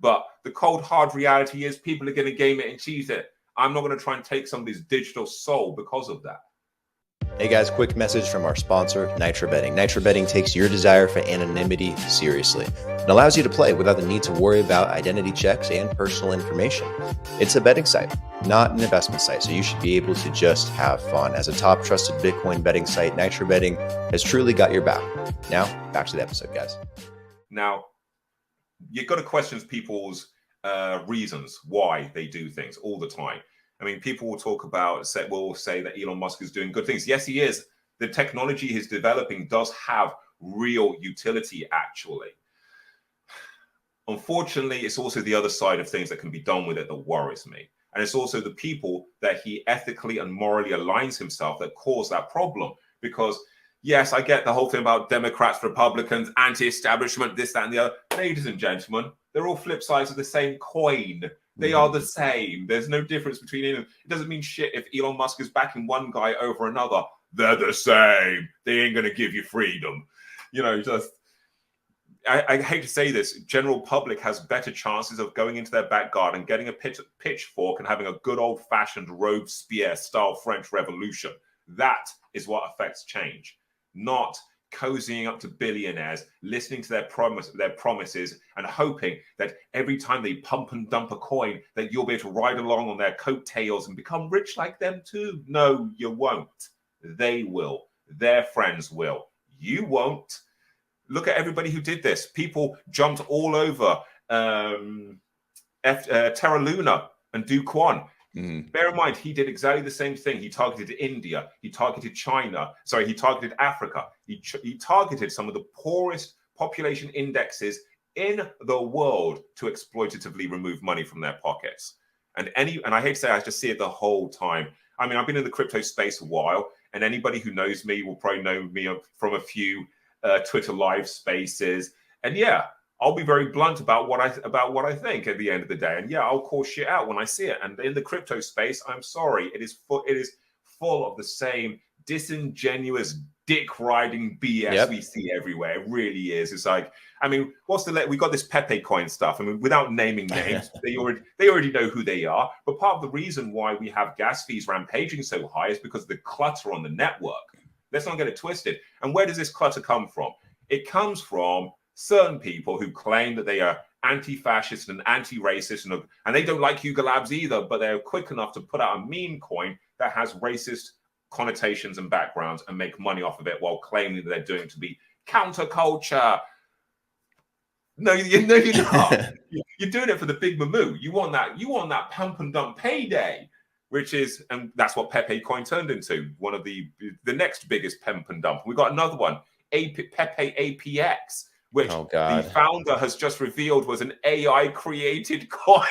But the cold, hard reality is people are going to game it and cheat it. I'm not going to try and take somebody's digital soul because of that. Hey guys, quick message from our sponsor, NITROBETTING. NITROBETTING takes your desire for anonymity seriously and allows you to play without the need to worry about identity checks and personal information. It's a betting site, not an investment site, so you should be able to just have fun. As a top trusted Bitcoin betting site, NITROBETTING has truly got your back. Now, back to the episode, guys. Now, you've got to question people's reasons why they do things all the time. I mean, people will say that Elon Musk is doing good things. Yes, he is. The technology he's developing does have real utility, actually. Unfortunately, it's also the other side of things that can be done with it that worries me. And it's also the people that he ethically and morally aligns himself that cause that problem. Because, yes, I get the whole thing about Democrats, Republicans, anti-establishment, this, that, and the other. Ladies and gentlemen, they're all flip sides of the same coin. They are the same. There's no difference between them. It doesn't mean shit if Elon Musk is backing one guy over another. They're the same. They ain't going to give you freedom. I hate to say this, general public has better chances of going into their back garden, getting a pitchfork and having a good old-fashioned Robespierre-style French Revolution. That is what affects change, not cozying up to billionaires, listening to their promises, and hoping that every time they pump and dump a coin, that you'll be able to ride along on their coattails and become rich like them too. No, you won't. They will. Their friends will. You won't. Look at everybody who did this. People jumped all over Terra Luna and Do Kwon. Bear in mind, he did exactly the same thing. He targeted India. He targeted China. Sorry, he targeted Africa. He targeted some of the poorest population indexes in the world to exploitatively remove money from their pockets. And I hate to say, I just see it the whole time. I mean, I've been in the crypto space a while, and anybody who knows me will probably know me from a few Twitter live spaces. And yeah, I'll be very blunt about what I think at the end of the day. And yeah, I'll call shit out when I see it. And in the crypto space, I'm sorry, it is full of the same disingenuous dick riding BS we see everywhere. It really is. It's like, I mean, we got this Pepe coin stuff. I mean, without naming names, they already know who they are. But part of the reason why we have gas fees rampaging so high is because of the clutter on the network. Let's not get it twisted. And where does this clutter come from? It comes from certain people who claim that they are anti-fascist and anti-racist, and they don't like Yuga Labs either, but they're quick enough to put out a meme coin that has racist connotations and backgrounds and make money off of it while claiming that they're doing it to be counterculture. No, you're not. You're doing it for the big mamoo. You want that pump and dump payday, and that's what Pepe coin turned into, one of the next biggest pump and dump. We got another one, Pepe APX, which the founder has just revealed was an AI created coin.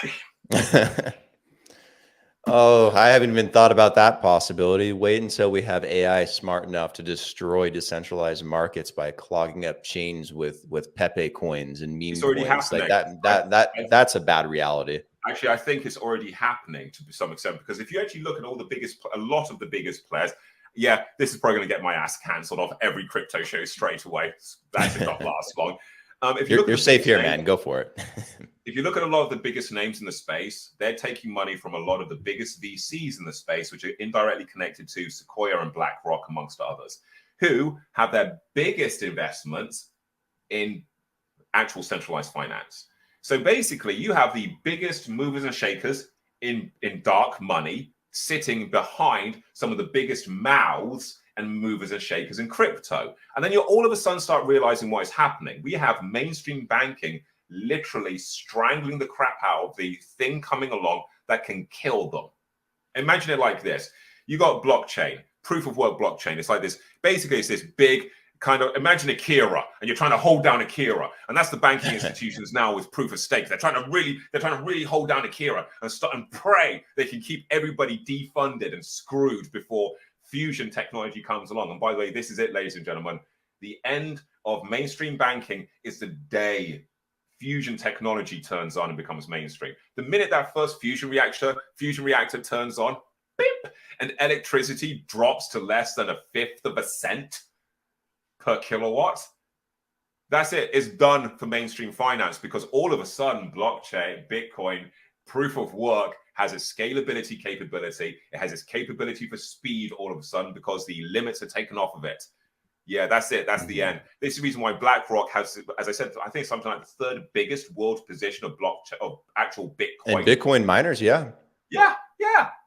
Oh, I haven't even thought about that possibility. Wait until we have AI smart enough to destroy decentralized markets by clogging up chains with Pepe coins and meme coins. Happening. Like that's a bad reality. Actually, I think it's already happening to some extent, because if you actually look at a lot of the biggest players, yeah, this is probably going to get my ass cancelled off every crypto show straight away. That did not last long. You're safe here, man. Go for it. If you look at a lot of the biggest names in the space, they're taking money from a lot of the biggest VCs in the space, which are indirectly connected to Sequoia and BlackRock, amongst others, who have their biggest investments in actual centralized finance. So basically, you have the biggest movers and shakers in dark money sitting behind some of the biggest mouths and movers and shakers in crypto. And then you all of a sudden start realizing what is happening. We have mainstream banking literally strangling the crap out of the thing coming along that can kill them. Imagine it like this. You got blockchain, proof of work blockchain. It's like this, basically it's this big kind of, imagine Akira, and you're trying to hold down Akira. And that's the banking institutions now with proof of stake. They're trying to really hold down Akira and pray they can keep everybody defunded and screwed before fusion technology comes along. And by the way, this is it, ladies and gentlemen. The end of mainstream banking is the day fusion technology turns on and becomes mainstream. The minute that first fusion reactor turns on, beep, and electricity drops to less than 1/5 of a cent per kilowatt, that's it. It's done for mainstream finance, because all of a sudden, blockchain, Bitcoin, proof of work has a scalability capability. It has its capability for speed all of a sudden because the limits are taken off of it. Yeah, that's it. That's the end. This is the reason why BlackRock has, as I said, I think something like the third biggest world position of blockchain, of actual Bitcoin. And Bitcoin miners, yeah. Yeah.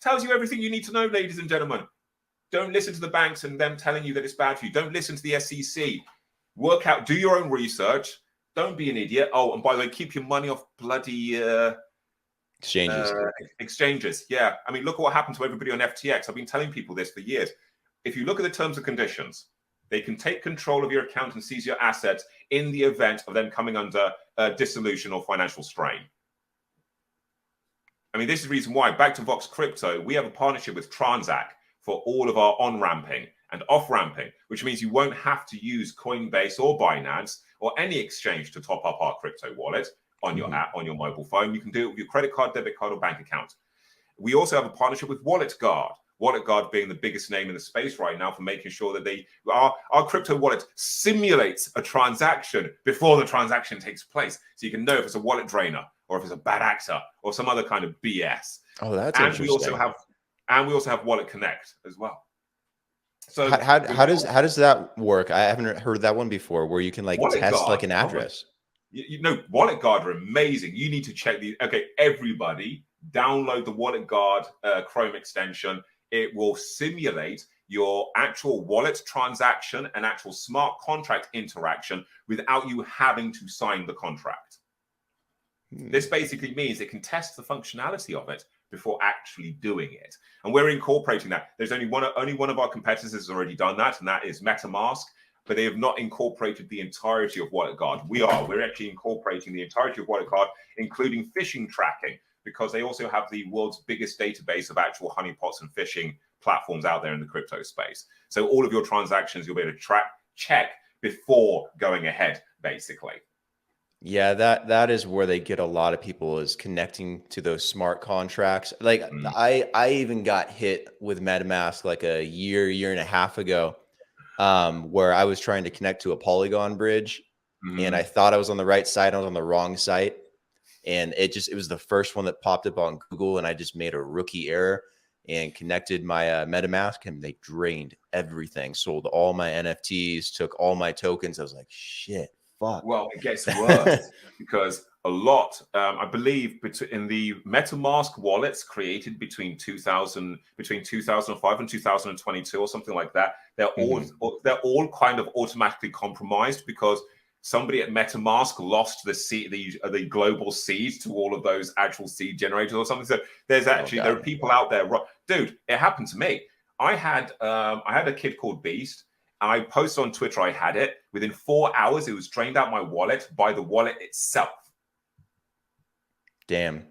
Tells you everything you need to know, ladies and gentlemen. Don't listen to the banks and them telling you that it's bad for you. Don't listen to the SEC. Work out, do your own research. Don't be an idiot. Oh, and by the way, keep your money off bloody exchanges. Yeah. I mean, look at what happened to everybody on FTX. I've been telling people this for years. If you look at the terms and conditions, they can take control of your account and seize your assets in the event of them coming under dissolution or financial strain. I mean, this is the reason why, back to Vox Crypto, we have a partnership with Transact for all of our on-ramping and off-ramping, which means you won't have to use Coinbase or Binance or any exchange to top up our crypto wallet on your app, on your mobile phone. You can do it with your credit card, debit card, or bank account. We also have a partnership with WalletGuard, Wallet Guard being the biggest name in the space right now for making sure that our crypto wallet simulates a transaction before the transaction takes place. So you can know if it's a wallet drainer or if it's a bad actor or some other kind of BS. Oh, that's and interesting. We also have Wallet Connect as well. So how does that work? I haven't heard that one before, where you can like Wallet test Guard, like an address. You know, Wallet Guard are amazing. You need to check these. Okay, everybody download the Wallet Guard Chrome extension. It will simulate your actual wallet transaction and actual smart contract interaction without you having to sign the contract. This basically means it can test the functionality of it before actually doing it. And we're incorporating that. There's only one of our competitors has already done that, and that is Metamask, but they have not incorporated the entirety of Wallet Guard. We're actually incorporating the entirety of Wallet Guard, including phishing tracking, because they also have the world's biggest database of actual honeypots and phishing platforms out there in the crypto space. So all of your transactions you'll be able to check before going ahead, basically. Yeah, that is where they get a lot of people, is connecting to those smart contracts. Like I even got hit with MetaMask like a year and a half ago, where I was trying to connect to a Polygon bridge, and I thought I was on the right side. I was on the wrong site. And it was the first one that popped up on Google, and I just made a rookie error and connected my MetaMask, and they drained everything, sold all my NFTs, took all my tokens. I was like, shit, fuck. Well, it gets worse because a lot, I believe, in the MetaMask wallets created between 2005 and 2022 or something like that, they're all kind of automatically compromised because somebody at MetaMask lost the global seed to all of those actual seed generators or something. So there are people out there. Dude, it happened to me. I had a kid called Beast. I posted on Twitter I had it. Within 4 hours, it was drained out my wallet by the wallet itself. Damn.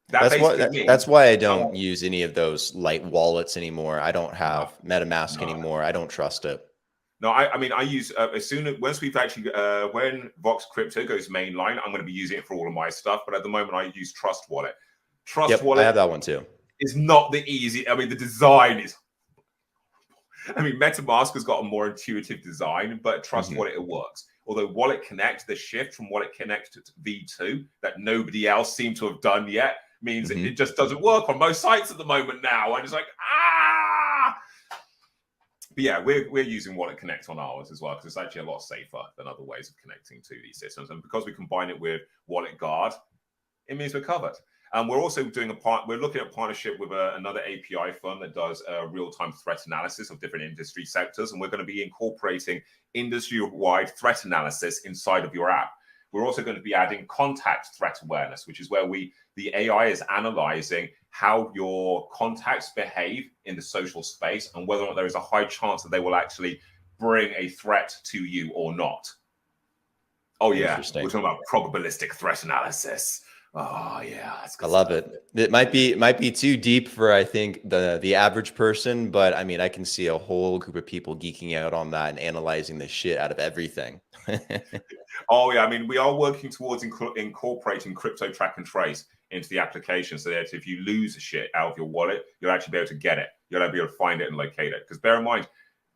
That's why I don't use any of those light wallets anymore. I don't have MetaMask anymore. I don't trust it. No, I mean, I use when Vox Crypto goes mainline, I'm going to be using it for all of my stuff. But at the moment, I use Trust Wallet. Wallet, I have that one too. It's not the easy. I mean, the design is. I mean, MetaMask has got a more intuitive design, but Trust Wallet, it works. Although Wallet Connect, the shift from Wallet Connect to V2 that nobody else seemed to have done yet means it just doesn't work on most sites at the moment now. I'm just like, But yeah, we're using Wallet Connect on ours as well because it's actually a lot safer than other ways of connecting to these systems. And because we combine it with Wallet Guard, it means we're covered. And we're also we're looking at partnership with another API firm that does real-time threat analysis of different industry sectors. And we're going to be incorporating industry-wide threat analysis inside of your app. We're also going to be adding contact threat awareness, which is where the AI is analyzing how your contacts behave in the social space and whether or not there is a high chance that they will actually bring a threat to you or not. Oh yeah, we're talking about probabilistic threat analysis. Oh yeah, that's good. I love it. It might be too deep for, I think, the average person, but I mean, I can see a whole group of people geeking out on that and analyzing the shit out of everything. Oh yeah, I mean, we are working towards incorporating crypto track and trace into the application so that if you lose shit out of your wallet, you'll actually be able to get it. You'll be able to find it and locate it. Because bear in mind,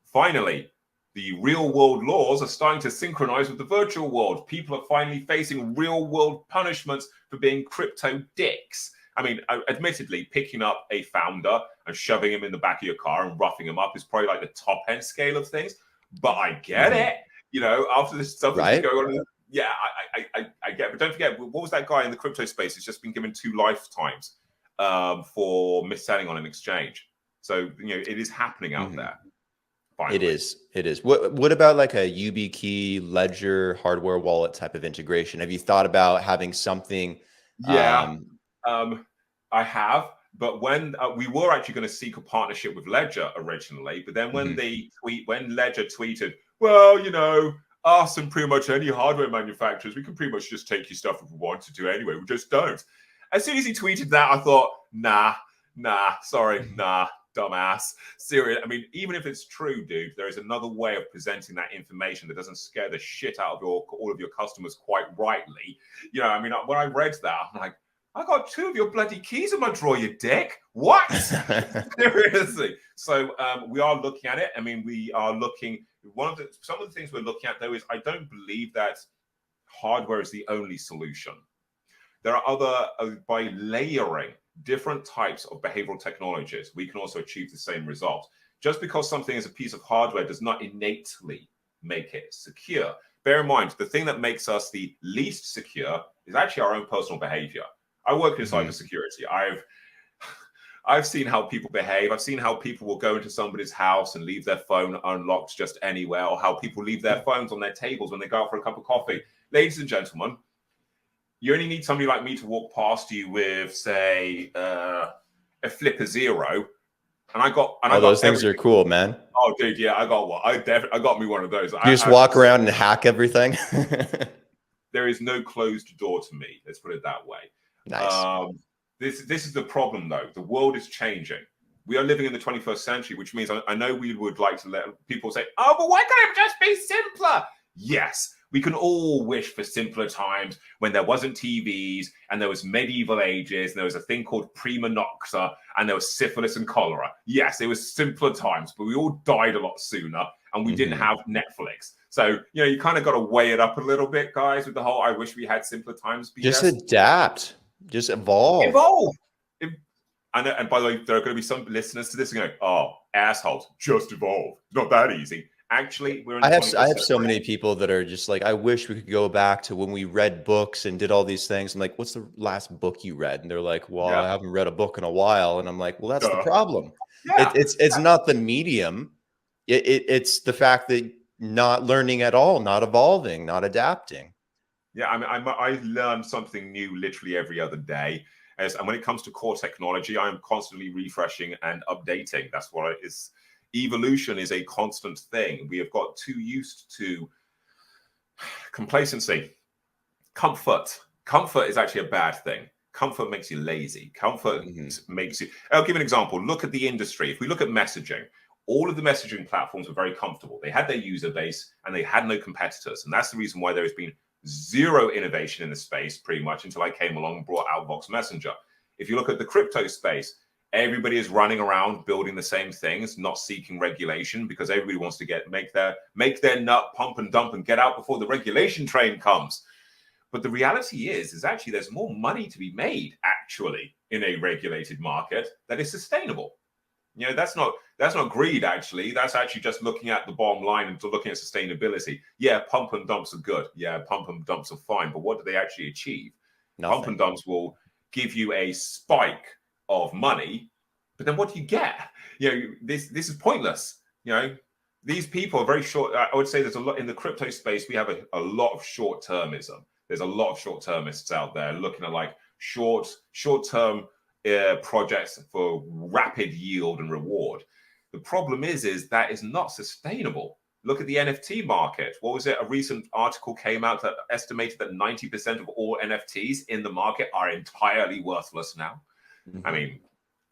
finally, the real world laws are starting to synchronize with the virtual world. People are finally facing real world punishments for being crypto dicks. I mean, admittedly, picking up a founder and shoving him in the back of your car and roughing him up is probably like the top end scale of things. But I get it. You know, after this stuff that's going on, yeah, I get it. But don't forget, what was that guy in the crypto space who's just been given 2 lifetimes for mis-selling on an exchange? So, you know, it is happening out there. Finally. It is. What about like a YubiKey Ledger hardware wallet type of integration? Have you thought about having something? Yeah, I have. But when we were actually going to seek a partnership with Ledger originally, but then when when Ledger tweeted, well, you know, us and pretty much any hardware manufacturers, we can pretty much just take your stuff if we wanted to anyway. We just don't. As soon as he tweeted that, I thought, nah, dumbass. Serious. I mean, even if it's true, dude, there is another way of presenting that information that doesn't scare the shit out of all of your customers quite rightly. You know, I mean, when I read that, I'm like, I got 2 of your bloody keys in my drawer, you dick. What? Seriously. So we are looking at it. I mean, we are looking. Some of the things we're looking at, though, is I don't believe that hardware is the only solution. There are other, by layering different types of behavioral technologies, we can also achieve the same result. Just because something is a piece of hardware does not innately make it secure. Bear in mind, the thing that makes us the least secure is actually our own personal behavior. I work in cybersecurity. I've seen how people behave. I've seen how people will go into somebody's house and leave their phone unlocked just anywhere, or how people leave their phones on their tables when they go out for a cup of coffee. Ladies and gentlemen, you only need somebody like me to walk past you with, say, a Flipper Zero, and I got. And those things are cool, man. Oh, dude, yeah, I got one. I got me one of those. You just walk around and hack everything. There is no closed door to me. Let's put it that way. Nice. This is the problem, though. The world is changing. We are living in the 21st century, which means I know we would like to let people say, "Oh, but why can't it just be simpler?" Yes, we can all wish for simpler times when there wasn't TVs and there was medieval ages and there was a thing called prima nocta and there was syphilis and cholera. Yes, it was simpler times, but we all died a lot sooner and we didn't have Netflix. So, you kind of got to weigh it up a little bit, guys, with the whole "I wish we had simpler times" BS. Just adapt. Just evolve. And by the way, there are going to be some listeners to this and go, "Oh, assholes, just evolve. It's not that easy." Actually, I have so many people that are just like, I wish we could go back to when we read books and did all these things. I'm like, what's the last book you read? And they're like, well, I haven't read a book in a while. And I'm like, well, that's the problem. Yeah. It's not the medium. It's the fact that not learning at all, not evolving, not adapting. Yeah, I mean, I learn something new literally every other day. And when it comes to core technology, I'm constantly refreshing and updating. That's what it is. Evolution is a constant thing. We have got too used to complacency. Comfort is actually a bad thing. Comfort makes you lazy. Comfort makes you... I'll give an example. Look at the industry. If we look at messaging, all of the messaging platforms were very comfortable. They had their user base and they had no competitors. And that's the reason why there has been zero innovation in the space pretty much until I came along and brought out Vox Messenger. If you look at the crypto space, everybody is running around building the same things, not seeking regulation, because everybody wants to make their nut pump and dump and get out before the regulation train comes. But the reality is actually there's more money to be made actually in a regulated market that is sustainable. That's not greed, actually. That's actually just looking at the bottom line and looking at sustainability. Yeah, pump and dumps are good. Yeah, pump and dumps are fine. But what do they actually achieve? Nothing. Pump and dumps will give you a spike of money, but then what do you get? This is pointless. These people are very short. I would say there's a lot in the crypto space. We have a lot of short-termism. There's a lot of short-termists out there looking at like short-term projects for rapid yield and reward. The problem is that is not sustainable. Look at the NFT market. What was it? A recent article came out that estimated that 90% of all NFTs in the market are entirely worthless now. I mean,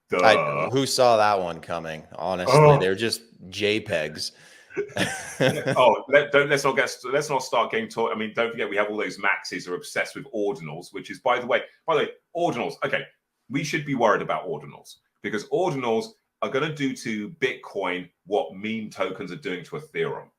who saw that one coming? Honestly, they're just JPEGs. Let's not start getting taught. I mean, don't forget we have all those maxis who are obsessed with ordinals, which is, by the way, ordinals. Okay, we should be worried about ordinals because ordinals are going to do to Bitcoin what meme tokens are doing to Ethereum.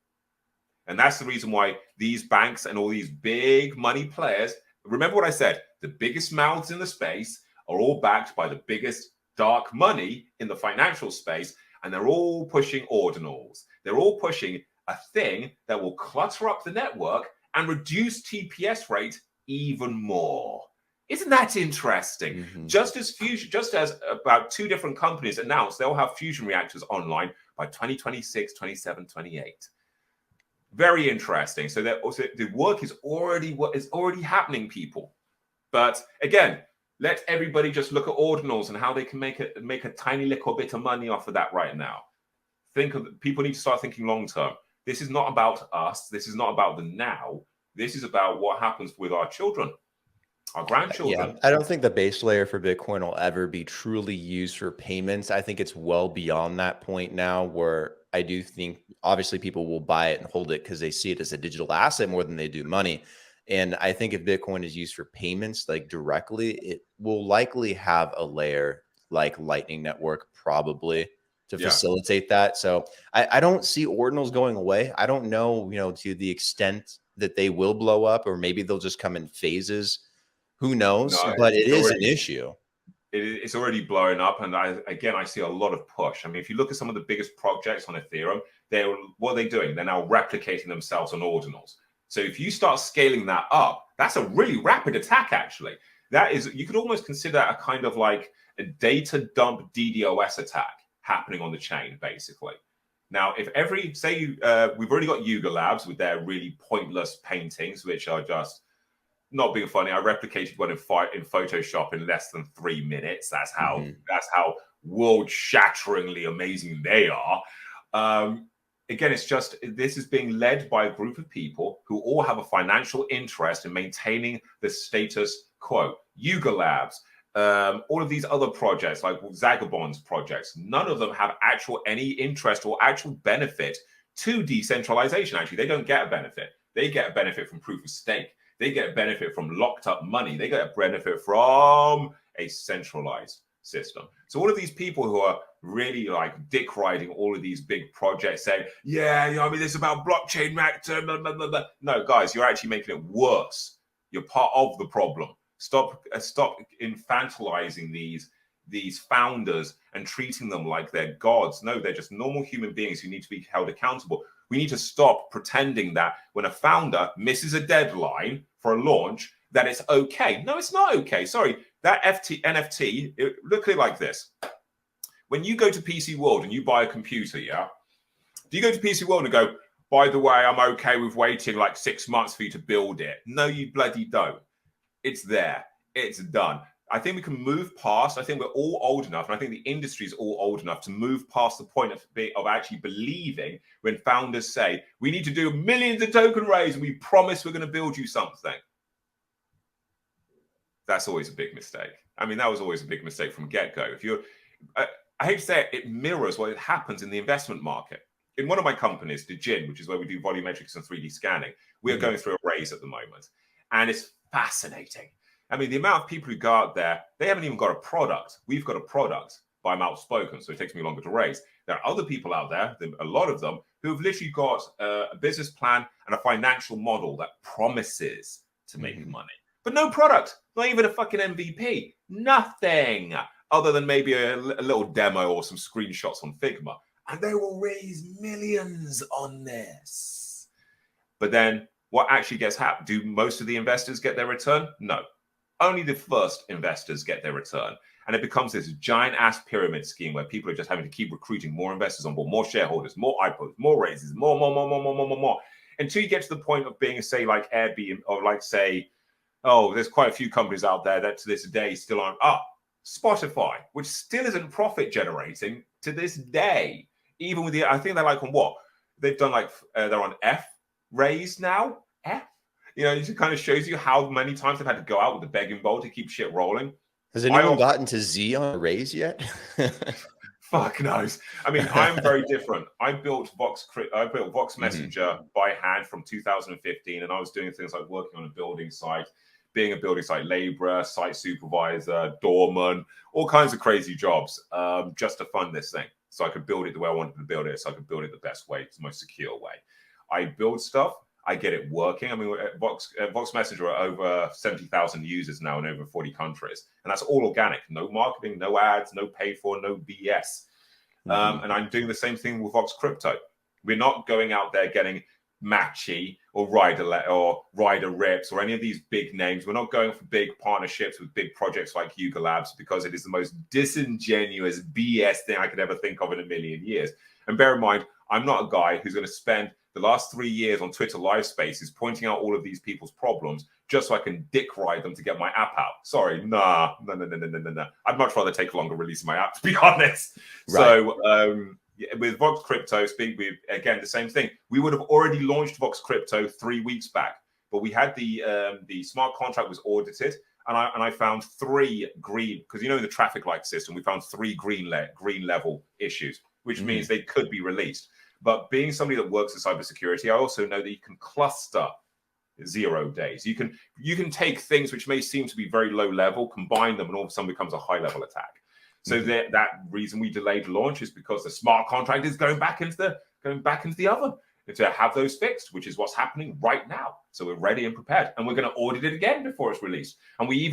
And that's the reason why these banks and all these big money players, remember what I said, the biggest mouths in the space are all backed by the biggest dark money in the financial space, and they're all pushing ordinals. They're all pushing a thing that will clutter up the network and reduce TPS rate even more. Isn't that interesting? Just as about 2 different companies announced they'll have fusion reactors online by 2026, 27, 28. Very interesting. So that also the work is already happening, people. But again, let everybody just look at ordinals and how they can make a tiny little bit of money off of that right now. People need to start thinking long term. This is not about us. This is not about the now. This is about what happens with our children. Our grandchildren. Yeah, I don't think the base layer for Bitcoin will ever be truly used for payments. I think it's well beyond that point now where I do think obviously people will buy it and hold it because they see it as a digital asset more than they do money. And I think if Bitcoin is used for payments like directly, it will likely have a layer like Lightning Network probably to facilitate that. So I don't see ordinals going away. I don't know, to the extent that they will blow up, or maybe they'll just come in phases. Who knows? No, But it is an issue. It's already blowing up, and I see a lot of push. I mean, if you look at some of the biggest projects on Ethereum, what are they doing? They're now replicating themselves on ordinals. So if you start scaling that up, that's a really rapid attack. Actually, you could almost consider a kind of like a data dump DDoS attack happening on the chain, basically. Now, if we've already got Yuga Labs with their really pointless paintings, which are just not being funny. I replicated one in Photoshop in less than 3 minutes. That's how world-shatteringly amazing they are. Again, it's just this is being led by a group of people who all have a financial interest in maintaining the status quo. Yuga Labs, all of these other projects like Zagabond's projects, none of them have any interest or actual benefit to decentralization. Actually, they don't get a benefit. They get a benefit from proof of stake. They get a benefit from locked up money. They get a benefit from a centralized system. So all of these people who are really like dick riding all of these big projects saying, I mean, this is about blockchain, blah, blah, blah, blah. No, guys, you're actually making it worse. You're part of the problem. Stop infantilizing these founders and treating them like they're gods. No, they're just normal human beings who need to be held accountable. We need to stop pretending that when a founder misses a deadline for a launch, that it's okay. No, it's not okay. Sorry, that NFT, look at it like this. When you go to PC World and you buy a computer, do you go to PC World and go, by the way, I'm okay with waiting like 6 months for you to build it? No, you bloody don't. It's there. It's done. I think we can move past. I think we're all old enough, and I think the industry is all old enough to move past the point of actually believing when founders say, we need to do millions of token raise and we promise we're going to build you something. That's always a big mistake. I mean, that was always a big mistake from get-go. I hate to say it mirrors what happens in the investment market. In one of my companies, Digin, which is where we do volumetrics and 3D scanning, we are going through a raise at the moment, and it's fascinating. I mean, the amount of people who go out there, they haven't even got a product. We've got a product, but I'm outspoken, so it takes me longer to raise. There are other people out there, a lot of them, who have literally got a business plan and a financial model that promises to make money. But no product, not even a fucking MVP, nothing other than maybe a little demo or some screenshots on Figma. And they will raise millions on this. But then what actually gets happened? Do most of the investors get their return? No. Only the first investors get their return. And it becomes this giant ass pyramid scheme where people are just having to keep recruiting more investors on board, more shareholders, more IPOs, more raises, more. Until you get to the point of being, say, like Airbnb, or like, say, there's quite a few companies out there that to this day still aren't up. Spotify, which still isn't profit generating to this day. Even with I think they're like on what? They've done like, they're on F raise now. F? It kind of shows you how many times they've had to go out with the begging bowl to keep shit rolling. Has anyone gotten to Z on a raise yet? Fuck knows. I mean, I'm very different. I built Vox Messenger by hand from 2015, and I was doing things like working on a building site, being a building site laborer, site supervisor, doorman, all kinds of crazy jobs, just to fund this thing. So I could build it the way I wanted to build it, so I could build it the best way, the most secure way. I build stuff. I get it working. I mean, Vox Messenger are over 70,000 users now in over 40 countries. And that's all organic. No marketing, no ads, no paid for, no BS. And I'm doing the same thing with Vox Crypto. We're not going out there getting Matchy or Rider Rips or any of these big names. We're not going for big partnerships with big projects like Yuga Labs because it is the most disingenuous BS thing I could ever think of in a million years. And bear in mind, I'm not a guy who's going to spend the last 3 years on Twitter live spaces pointing out all of these people's problems just so I can dick ride them to get my app out. Sorry, no. I'd much rather take longer releasing my app, to be honest. Right. So with Vox Crypto, again, the same thing. We would have already launched Vox Crypto 3 weeks back, but we had the smart contract was audited, and I found 3 green, because in the traffic light system, we found 3 green level issues, which means they could be released. But being somebody that works in cybersecurity, I also know that you can cluster 0 days. You can take things which may seem to be very low level, combine them, and all of a sudden becomes a high level attack. So that reason we delayed launch is because the smart contract is going back into the oven to have those fixed, which is what's happening right now. So we're ready and prepared, and we're going to audit it again before it's released. And we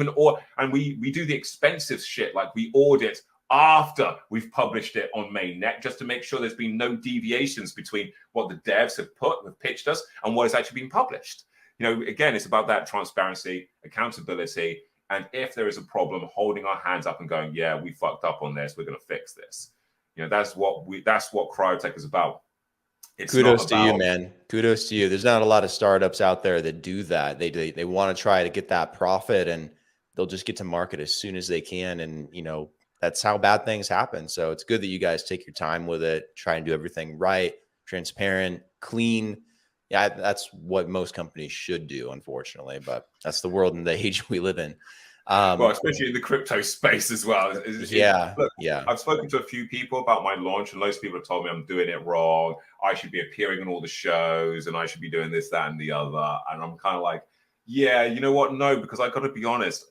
do the expensive shit, like we audit after we've published it on mainnet, just to make sure there's been no deviations between what the devs have pitched us and what has actually been published. Again, it's about that transparency, accountability, and if there is a problem, holding our hands up and going, yeah, we fucked up on this, we're going to fix this. That's what Kryotech is about. Kudos to you, man. Kudos to you. There's not a lot of startups out there that do that. They want to try to get that profit, and they'll just get to market as soon as they can. And, that's how bad things happen. So it's good that you guys take your time with it, try and do everything right, transparent, clean. Yeah, that's what most companies should do, unfortunately, but that's the world and the age we live in. Well, especially in the crypto space as well. Look, yeah. I've spoken to a few people about my launch, and loads of people have told me I'm doing it wrong. I should be appearing on all the shows, and I should be doing this, that, and the other. And I'm kind of like, yeah, you know what? No, because I got to be honest.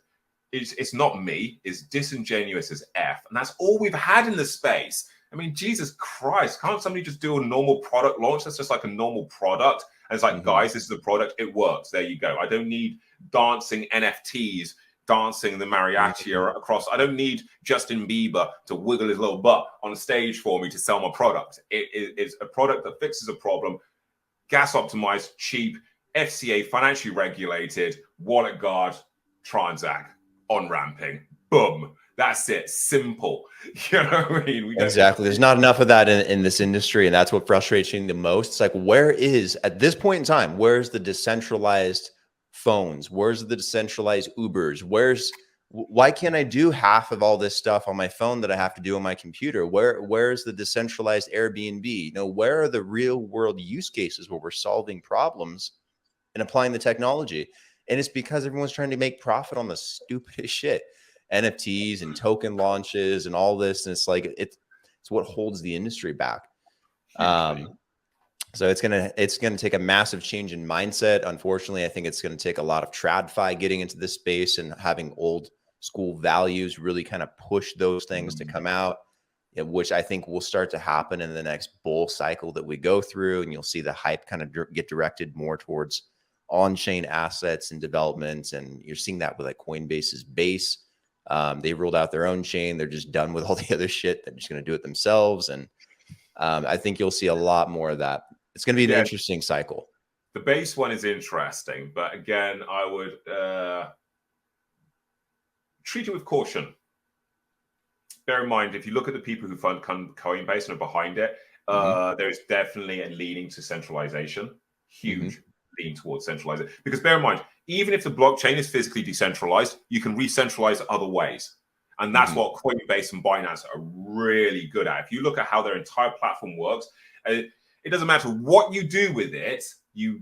It's not me. It's disingenuous as F. And that's all we've had in the space. I mean, Jesus Christ, can't somebody just do a normal product launch? That's just like a normal product. And it's like, guys, this is the product. It works. There you go. I don't need dancing NFTs, dancing the mariachi across. I don't need Justin Bieber to wiggle his little butt on stage for me to sell my product. It's a product that fixes a problem, gas optimized, cheap, FCA, financially regulated, wallet guard, transact. On-ramping, boom, that's it, simple. You know what I mean? Exactly. There's not enough of that in this industry, and that's what frustrates me the most. It's like, at this point in time, where's the decentralized phones? Where's the decentralized Ubers? Why can't I do half of all this stuff on my phone that I have to do on my computer? Where's the decentralized Airbnb? Where are the real world use cases where we're solving problems and applying the technology? And it's because everyone's trying to make profit on the stupidest shit, NFTs and token launches and all this. And it's like, it's what holds the industry back. So it's gonna take a massive change in mindset. Unfortunately, I think it's going to take a lot of TradFi getting into this space and having old school values really kind of push those things to come out, which I think will start to happen in the next bull cycle that we go through. And you'll see the hype kind of get directed more towards on-chain assets and developments, and you're seeing that with like Coinbase's Base. They rolled out their own chain. They're just done with all the other shit. They're just going to do it themselves, and I think you'll see a lot more of that. It's going to be an interesting cycle. The Base one is interesting, but again, I would treat it with caution. Bear in mind, if you look at the people who fund Coinbase and are behind it, there's definitely a leaning to centralization. Huge. Lean towards centralizing, because bear in mind, even if the blockchain is physically decentralized, you can re-centralize other ways, and that's what Coinbase and Binance are really good at. If you look at how their entire platform works, it doesn't matter what you do with it, you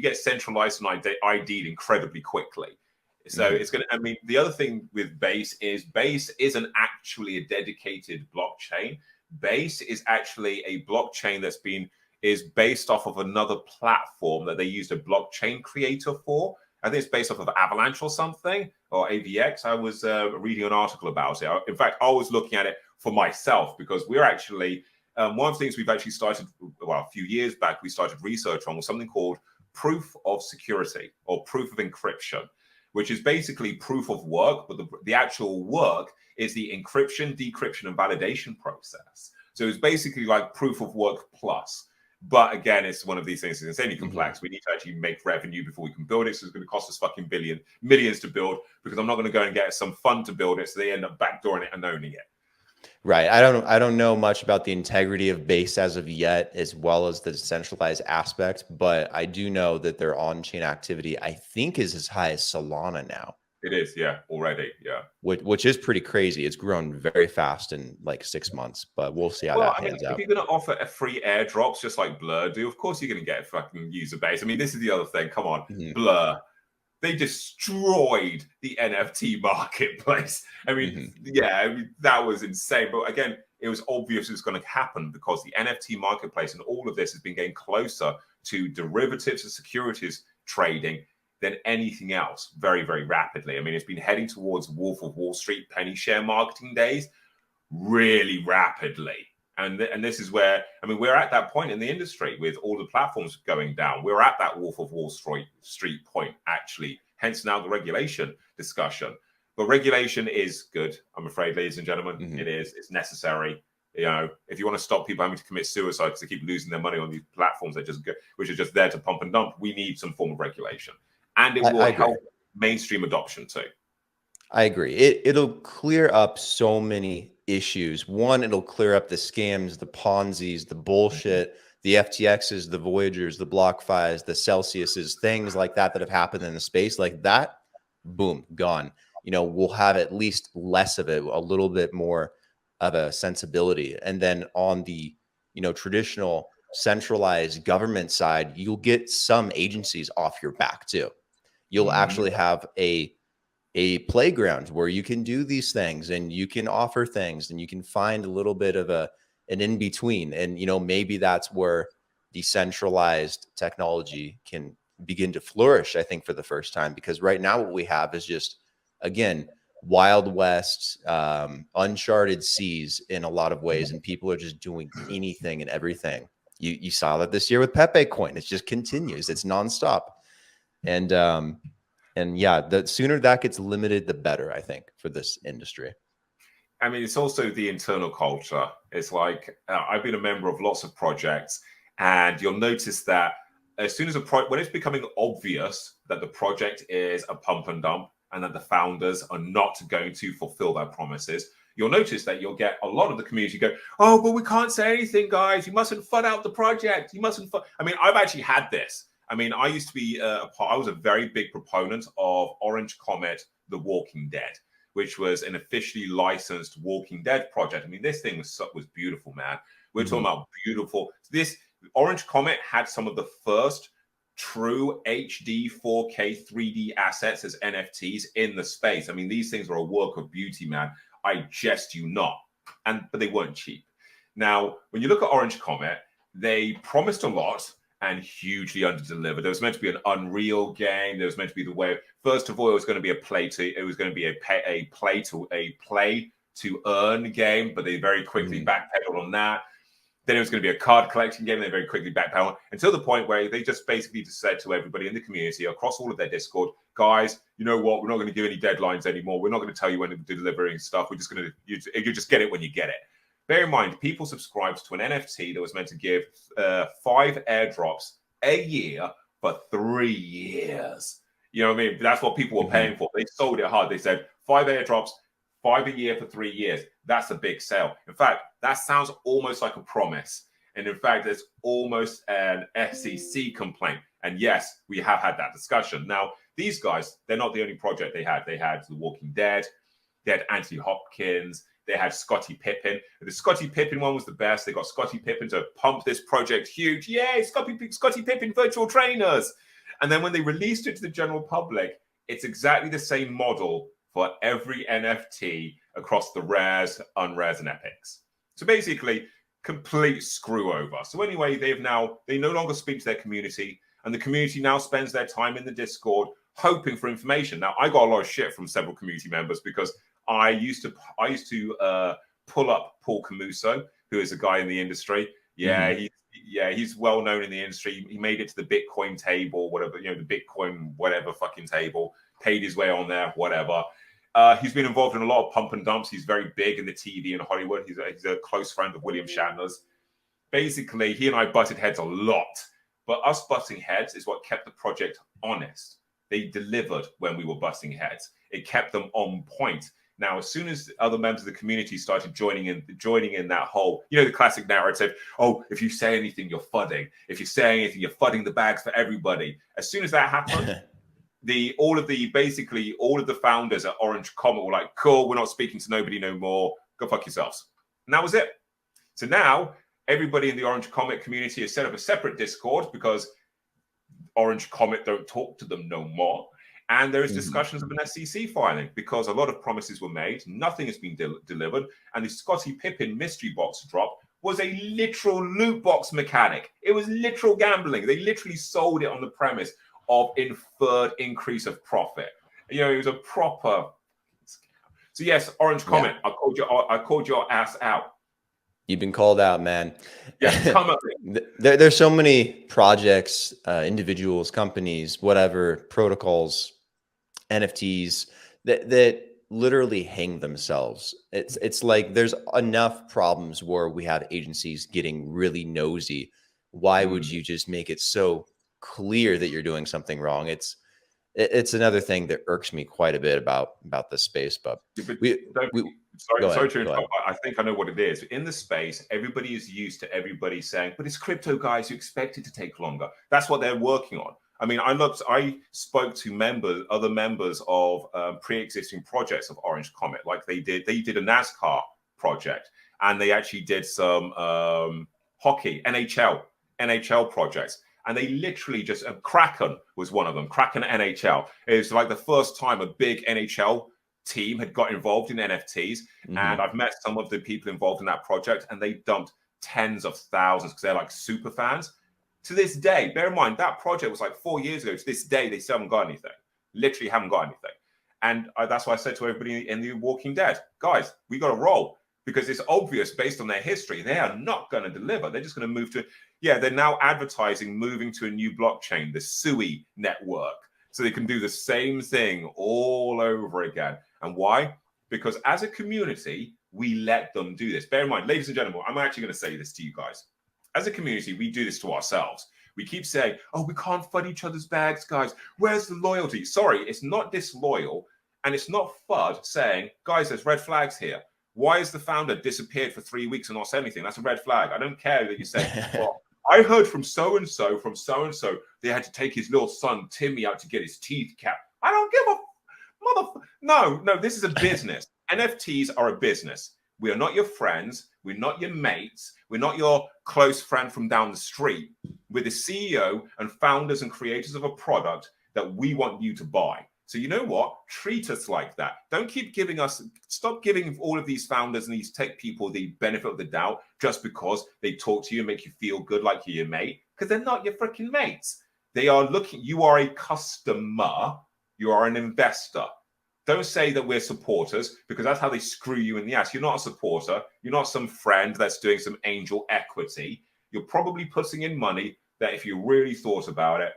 get centralized and ID'd incredibly quickly. So it's going to. I mean, the other thing with Base isn't actually a dedicated blockchain. Base is actually a blockchain is based off of another platform that they used a blockchain creator for. I think it's based off of Avalanche or something, or AVX. I was reading an article about it. In fact, I was looking at it for myself, because we're actually, one of the things we've actually started, a few years back, we started research on was something called proof of security or proof of encryption, which is basically proof of work, but the actual work is the encryption, decryption, and validation process. So it's basically like proof of work plus. But again, it's one of these things. It's insanely complex. We need to actually make revenue before we can build it. So it's going to cost us fucking millions to build, because I'm not going to go and get some fund to build it, so they end up backdooring it and owning it. Right. I don't know much about the integrity of Base as of yet, as well as the decentralized aspect, but I do know that their on-chain activity, I think, is as high as Solana now. It is, yeah, already, yeah. Which is pretty crazy. It's grown very fast in like 6 months, but we'll see how that pans out. If you're going to offer a free airdrops, just like Blur do, of course you're going to get a fucking user base. I mean, this is the other thing. Come on, Blur. They destroyed the NFT marketplace. I mean, that was insane. But again, it was obvious it was going to happen, because the NFT marketplace and all of this has been getting closer to derivatives and securities trading than anything else very, very rapidly. I mean, it's been heading towards Wolf of Wall Street penny share marketing days really rapidly. And this is where, I mean, we're at that point in the industry with all the platforms going down. We're at that Wolf of Wall Street point, actually, hence now the regulation discussion. But regulation is good, I'm afraid, ladies and gentlemen. Mm-hmm. It is. It's necessary. You know, if you want to stop people having to commit suicide because they keep losing their money on these platforms which are just there to pump and dump, we need some form of regulation. And it will help mainstream adoption too. I agree. It'll clear up so many issues. One, it'll clear up the scams, the Ponzi's, the bullshit, the FTXs, the Voyagers, the BlockFi's, the Celsiuses, things like that have happened in the space like that. Boom, gone. You know, we'll have at least less of it, a little bit more of a sensibility. And then on the, you know, traditional centralized government side, you'll get some agencies off your back too. You'll actually have a playground where you can do these things and you can offer things and you can find a little bit of an in-between. And, you know, maybe that's where decentralized technology can begin to flourish, I think, for the first time, because right now what we have is just, again, Wild West, uncharted seas in a lot of ways. And people are just doing anything and everything. You saw that this year with Pepe coin. It just continues. It's nonstop. And yeah, the sooner that gets limited, the better, I think, for this industry. I mean, it's also the internal culture. It's like, I've been a member of lots of projects, and you'll notice that as soon as when it's becoming obvious that the project is a pump and dump and that the founders are not going to fulfill their promises, you'll notice that you'll get a lot of the community go, oh, but we can't say anything, guys. You mustn't FUD out the project. You mustn't FUD. I mean, I've actually had this. I mean, I used to be I was a very big proponent of Orange Comet, The Walking Dead, which was an officially licensed Walking Dead project. I mean, this thing was beautiful, man. We're talking about beautiful. This Orange Comet had some of the first true HD 4K 3D assets as NFTs in the space. I mean, these things are a work of beauty, man. I jest you not. But they weren't cheap. Now, when you look at Orange Comet, they promised a lot and hugely underdelivered. There was meant to be an Unreal game. There was meant to be the way. First of all, it was going to be a play to earn game, but they very quickly backpedaled on that. Then it was going to be a card collecting game. And they very quickly backpedaled until the point where they just basically just said to everybody in the community across all of their Discord, guys, you know what? We're not going to give any deadlines anymore. We're not going to tell you when we're delivering stuff. We're just going to you just get it when you get it. Bear in mind, people subscribed to an NFT that was meant to give 5 airdrops a year for 3 years. You know what I mean? That's what people were paying for. They sold it hard. They said 5 airdrops, 5 a year for 3 years. That's a big sale. In fact, that sounds almost like a promise. And in fact, it's almost an SEC complaint. And yes, we have had that discussion. Now, these guys, they're not the only project they had. They had The Walking Dead. They had Anthony Hopkins. They had Scottie Pippen. The Scottie Pippen one was the best. They got Scottie Pippen to pump this project huge. Yay, Scottie Pippen virtual trainers. And then when they released it to the general public, it's exactly the same model for every NFT across the rares, unrares, and epics. So basically, complete screw over. So anyway, they no longer speak to their community, and the community now spends their time in the Discord hoping for information. Now, I got a lot of shit from several community members because I used to pull up Paul Camuso, who is a guy in the industry. Yeah, he's well known in the industry. He made it to the Bitcoin table, whatever, you know, the Bitcoin whatever fucking table, paid his way on there, whatever. He's been involved in a lot of pump and dumps. He's very big in the TV in Hollywood. He's a close friend of William Shatner's. Basically, he and I butted heads a lot. But us butting heads is what kept the project honest. They delivered when we were butting heads. It kept them on point. Now, as soon as other members of the community started joining in that whole, you know, the classic narrative, oh, if you say anything, you're fudding. If you say anything, you're fudding the bags for everybody. As soon as that happened, all of the founders at Orange Comet were like, cool, we're not speaking to nobody no more. Go fuck yourselves. And that was it. So now everybody in the Orange Comet community has set up a separate Discord because Orange Comet don't talk to them no more. And there is discussions of an SEC filing because a lot of promises were made. Nothing has been delivered. And the Scottie Pippen mystery box drop was a literal loot box mechanic. It was literal gambling. They literally sold it on the premise of inferred increase of profit. You know, it was a proper. So yes, Orange Comet, yeah. I called your ass out. You've been called out, man. Yeah, come up. There's so many projects, individuals, companies, whatever, protocols, NFTs that literally hang themselves. It's like there's enough problems where we have agencies getting really nosy. Why would you just make it so clear that you're doing something wrong? It's another thing that irks me quite a bit about this space. But sorry to interrupt. I think I know what it is. In the space, everybody is used to everybody saying, but it's crypto, guys, you expect it to take longer. That's what they're working on. I mean, I spoke to other members of pre-existing projects of Orange Comet, like they did a NASCAR project, and they actually did some hockey, NHL projects. And they literally just, Kraken was one of them, Kraken NHL. It was like the first time a big NHL team had got involved in NFTs. And I've met some of the people involved in that project, and they dumped tens of thousands because they're like super fans. To this day, bear in mind, that project was like 4 years ago. To this day, they still haven't got anything. Literally haven't got anything. And that's why I said to everybody in The Walking Dead, guys, we got to roll. Because it's obvious based on their history, they are not going to deliver. They're just going to move to, they're now advertising moving to a new blockchain, the SUI network. So they can do the same thing all over again. And why? Because as a community, we let them do this. Bear in mind, ladies and gentlemen, I'm actually going to say this to you guys. As a community, we do this to ourselves. We keep saying, oh, we can't FUD each other's bags, guys. Where's the loyalty? Sorry, it's not disloyal. And it's not FUD saying, guys, there's red flags here. Why is the founder disappeared for 3 weeks and not said anything? That's a red flag. I don't care that you say, well, I heard from so-and-so, they had to take his little son, Timmy, out to get his teeth capped. I don't give a mother. No, this is a business. NFTs are a business. We are not your friends. We're not your mates. We're not your close friend from down the street. We're the CEO and founders and creators of a product that we want you to buy. So you know what? Treat us like that. Don't keep stop giving all of these founders and these tech people the benefit of the doubt just because they talk to you and make you feel good like you're your mate, because they're not your freaking mates. They are you are a customer. You are an investor. Don't say that we're supporters, because that's how they screw you in the ass. You're not a supporter. You're not some friend that's doing some angel equity. You're probably putting in money that if you really thought about it,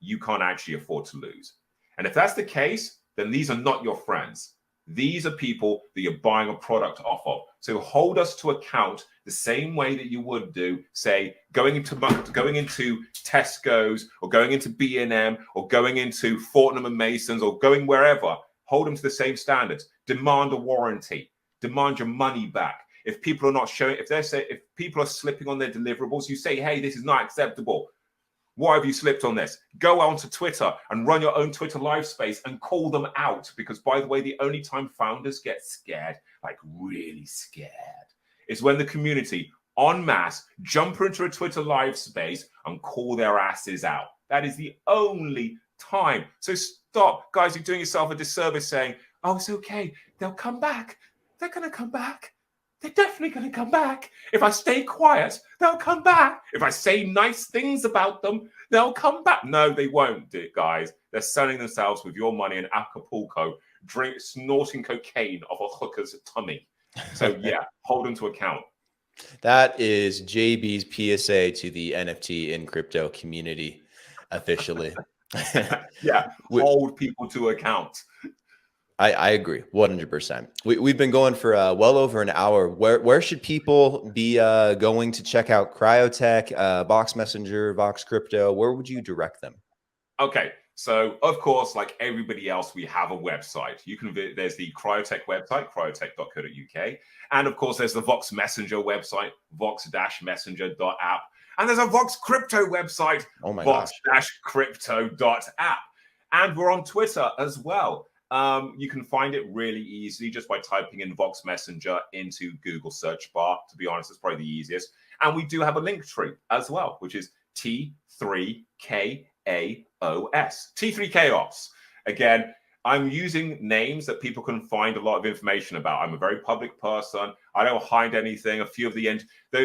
you can't actually afford to lose. And if that's the case, then these are not your friends. These are people that you're buying a product off of. So hold us to account the same way that you would do, say, going into Tesco's or going into B&M or going into Fortnum and Mason's or going wherever. Hold them to the same standards. Demand a warranty. Demand your money back. If people are not showing, if people are slipping on their deliverables, you say, hey, this is not acceptable. Why have you slipped on this? Go onto Twitter and run your own Twitter live space and call them out. Because, by the way, the only time founders get scared, like really scared, is when the community en masse jump into a Twitter live space and call their asses out. That is the only time. So stop, guys. You're doing yourself a disservice saying, oh, it's okay. They'll come back. They're going to come back. They're definitely going to come back. If I stay quiet, they'll come back. If I say nice things about them, they'll come back. No, they won't, guys. They're selling themselves with your money in Acapulco, snorting cocaine off a hooker's tummy. So, yeah, hold them to account. That is JB's PSA to the NFT in crypto community officially. Yeah, hold people to account. I agree 100%. We've been going for well over an hour. Where should people be going to check out Kryotech, Vox Messenger, Vox Crypto? Where would you direct them? Okay, so of course, like everybody else, we have a website. There's the Kryotech website, kryotech.co.uk, and of course, there's the Vox Messenger website, vox-messenger.app, and there's a Vox Crypto website, vox-crypto.app, and we're on Twitter as well. You can find it really easily just by typing in Vox Messenger into Google search bar. To be honest, it's probably the easiest. And we do have a link tree as well, which is T3KAOS. T3KAOS. Again, I'm using names that people can find a lot of information about. I'm a very public person. I don't hide anything. A few of there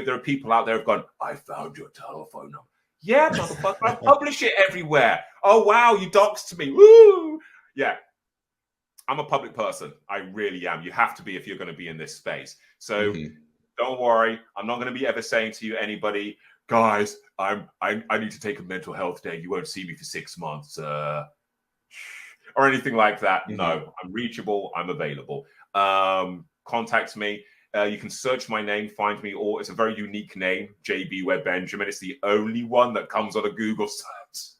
are people out there who've gone, I found your telephone number. Yeah, motherfucker, I publish it everywhere. Oh, wow, you doxed me. Woo! Yeah. I'm a public person. I really am. You have to be if you're going to be in this space. So don't worry. I'm not going to be ever saying to you, anybody, guys, I need to take a mental health day. You won't see me for 6 months or anything like that. No, I'm reachable. I'm available. Contact me. You can search my name, find me, or it's a very unique name, JB Webb Benjamin. It's the only one that comes on a Google search.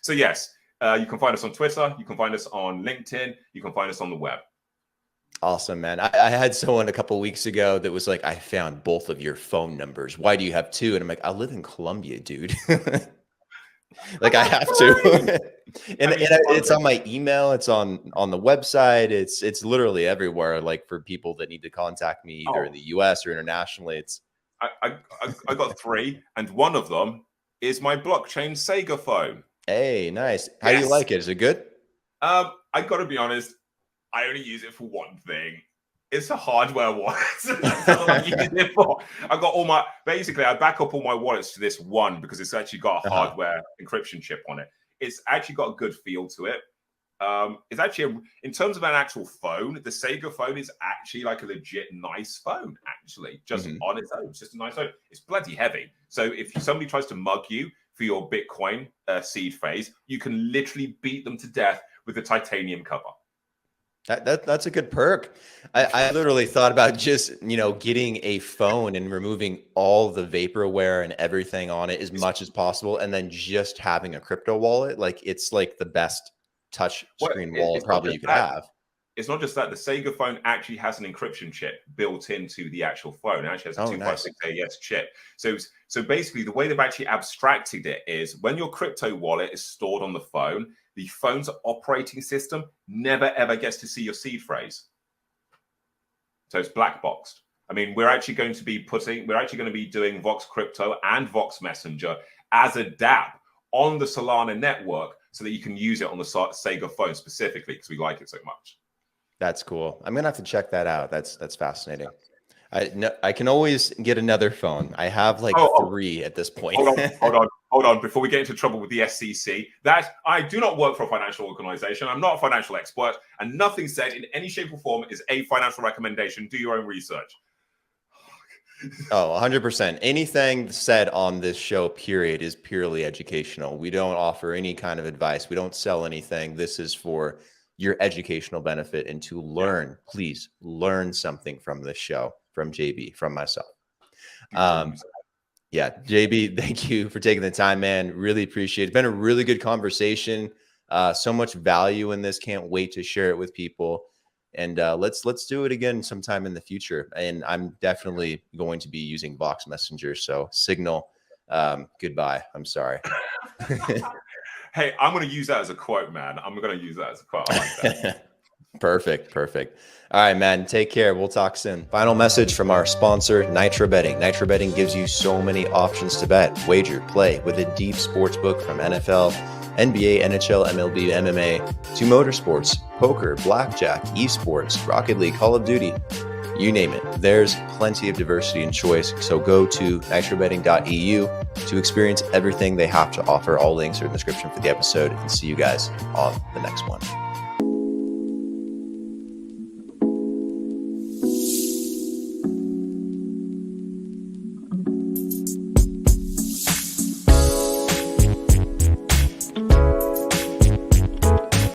So yes, you can find us on Twitter. You can find us on LinkedIn. You can find us on the web. Awesome, man. I had someone a couple of weeks ago that was like, I found both of your phone numbers. Why do you have two? And I'm like, I live in Colombia, dude. Like I have to. and it's on my email. It's on the website. It's literally everywhere. Like for people that need to contact me either in the US or internationally. It's I got 3, and one of them is my blockchain Sega phone. Hey, nice. How do you like it? Is it good? I got to be honest. I only use it for one thing. It's a hardware wallet. That's all I use it for. I got all my, basically, I back up all my wallets to this one because it's actually got a hardware encryption chip on it. It's actually got a good feel to it. It's actually, in terms of an actual phone, the Sega phone is actually like a legit nice phone, actually, just on its own. It's just a nice phone. It's bloody heavy. So if somebody tries to mug you for your Bitcoin seed phase, you can literally beat them to death with a titanium cover. That's a good perk. I literally thought about just, getting a phone and removing all the vaporware and everything on it as much as possible. And then just having a crypto wallet. Like it's like the best touch screen wallet probably you could have. It's not just that. The Sega phone actually has an encryption chip built into the actual phone. It actually has a 256 AES chip. So basically the way they've actually abstracted it is when your crypto wallet is stored on the phone's operating system never ever gets to see your seed phrase. So it's black boxed. I mean, we're actually going to be doing Vox Crypto and Vox Messenger as a dApp on the Solana network so that you can use it on the Sega phone specifically because we like it so much. That's cool. I'm gonna have to check that out. That's fascinating. I can always get another phone. I have like 3 at this point. Hold on. Before we get into trouble with the SEC, that I do not work for a financial organization. I'm not a financial expert, and nothing said in any shape or form is a financial recommendation. Do your own research. 100%. Anything said on this show, period, is purely educational. We don't offer any kind of advice. We don't sell anything. This is for your educational benefit and to learn. Please learn something from this show, from JB, from myself. Yeah, JB, thank you for taking the time, man. Really appreciate it. It's been a really good conversation. So much value in this. Can't wait to share it with people. And let's do it again sometime in the future. And I'm definitely going to be using Vox Messenger. So Signal, goodbye. I'm sorry. Hey, I'm going to use that as a quote, man. I'm going to use that as a quote. I like that. Perfect. All right, man. Take care. We'll talk soon. Final message from our sponsor, NITROBETTING. NITROBETTING gives you so many options to bet, wager, play with a deep sports book from NFL, NBA, NHL, MLB, MMA, to motorsports, poker, blackjack, esports, Rocket League, Call of Duty. You name it. There's plenty of diversity and choice. So go to nitrobetting.eu to experience everything they have to offer. All links are in the description for the episode, and see you guys on the next one.